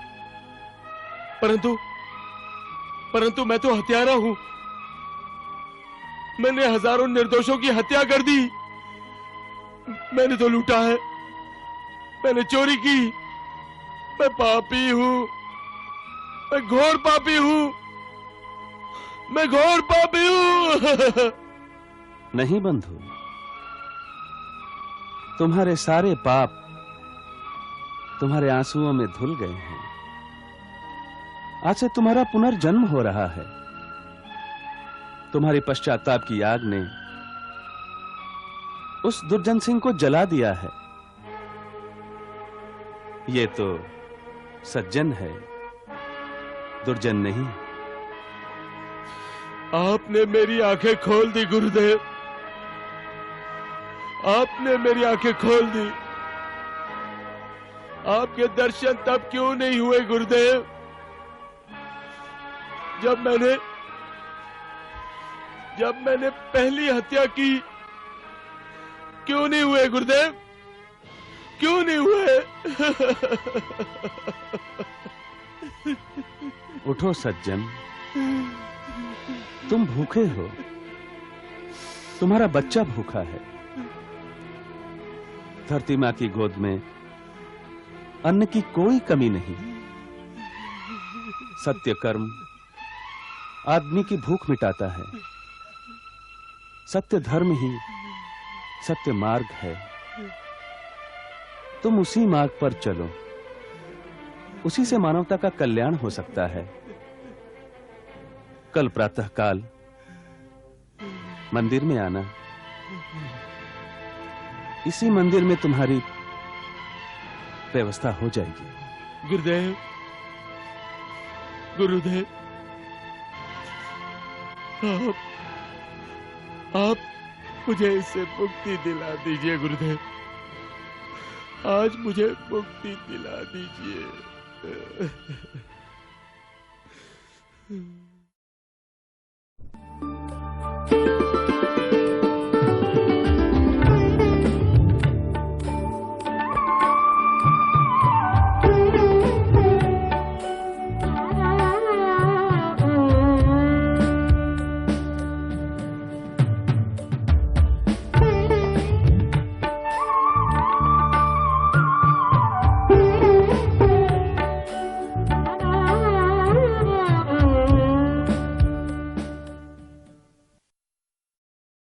परंतु मैं तो हत्यारा हूं। मैंने हजारों निर्दोषों की हत्या कर दी। मैंने तो लूटा है, मैंने चोरी की। मैं पापी हूं, मैं घोर पापी हूं, मैं घोर पापी हूं। नहीं बंधु, तुम्हारे सारे पाप तुम्हारे आंसुओं में धुल गए हैं। आज से तुम्हारा पुनर्जन्म हो रहा है। तुम्हारी पश्चाताप की आग ने उस दुर्जन सिंह को जला दिया है। ये तो सज्जन है, दुर्जन नहीं। आपने मेरी आंखें खोल दी गुरुदेव, आपने मेरी आंखें खोल दी। आपके दर्शन तब क्यों नहीं हुए गुरुदेव, जब मैंने पहली हत्या की? क्यों नहीं हुए गुरुदेव, क्यों नहीं हुए? उठो सज्जन, तुम भूखे हो, तुम्हारा बच्चा भूखा है। धरती मां की गोद में अन्न की कोई कमी नहीं। सत्य कर्म आदमी की भूख मिटाता है। सत्य धर्म ही सत्य मार्ग है। तुम उसी मार्ग पर चलो, उसी से मानवता का कल्याण हो सकता है। कल प्रातःकाल मंदिर में आना। इसी मंदिर में तुम्हारी व्यवस्था हो जाएगी। गुरुदेव, गुरुदेव, आप मुझे इससे मुक्ति दिला दीजिए गुरुदेव। आज मुझे मुक्ति दिला दीजिए।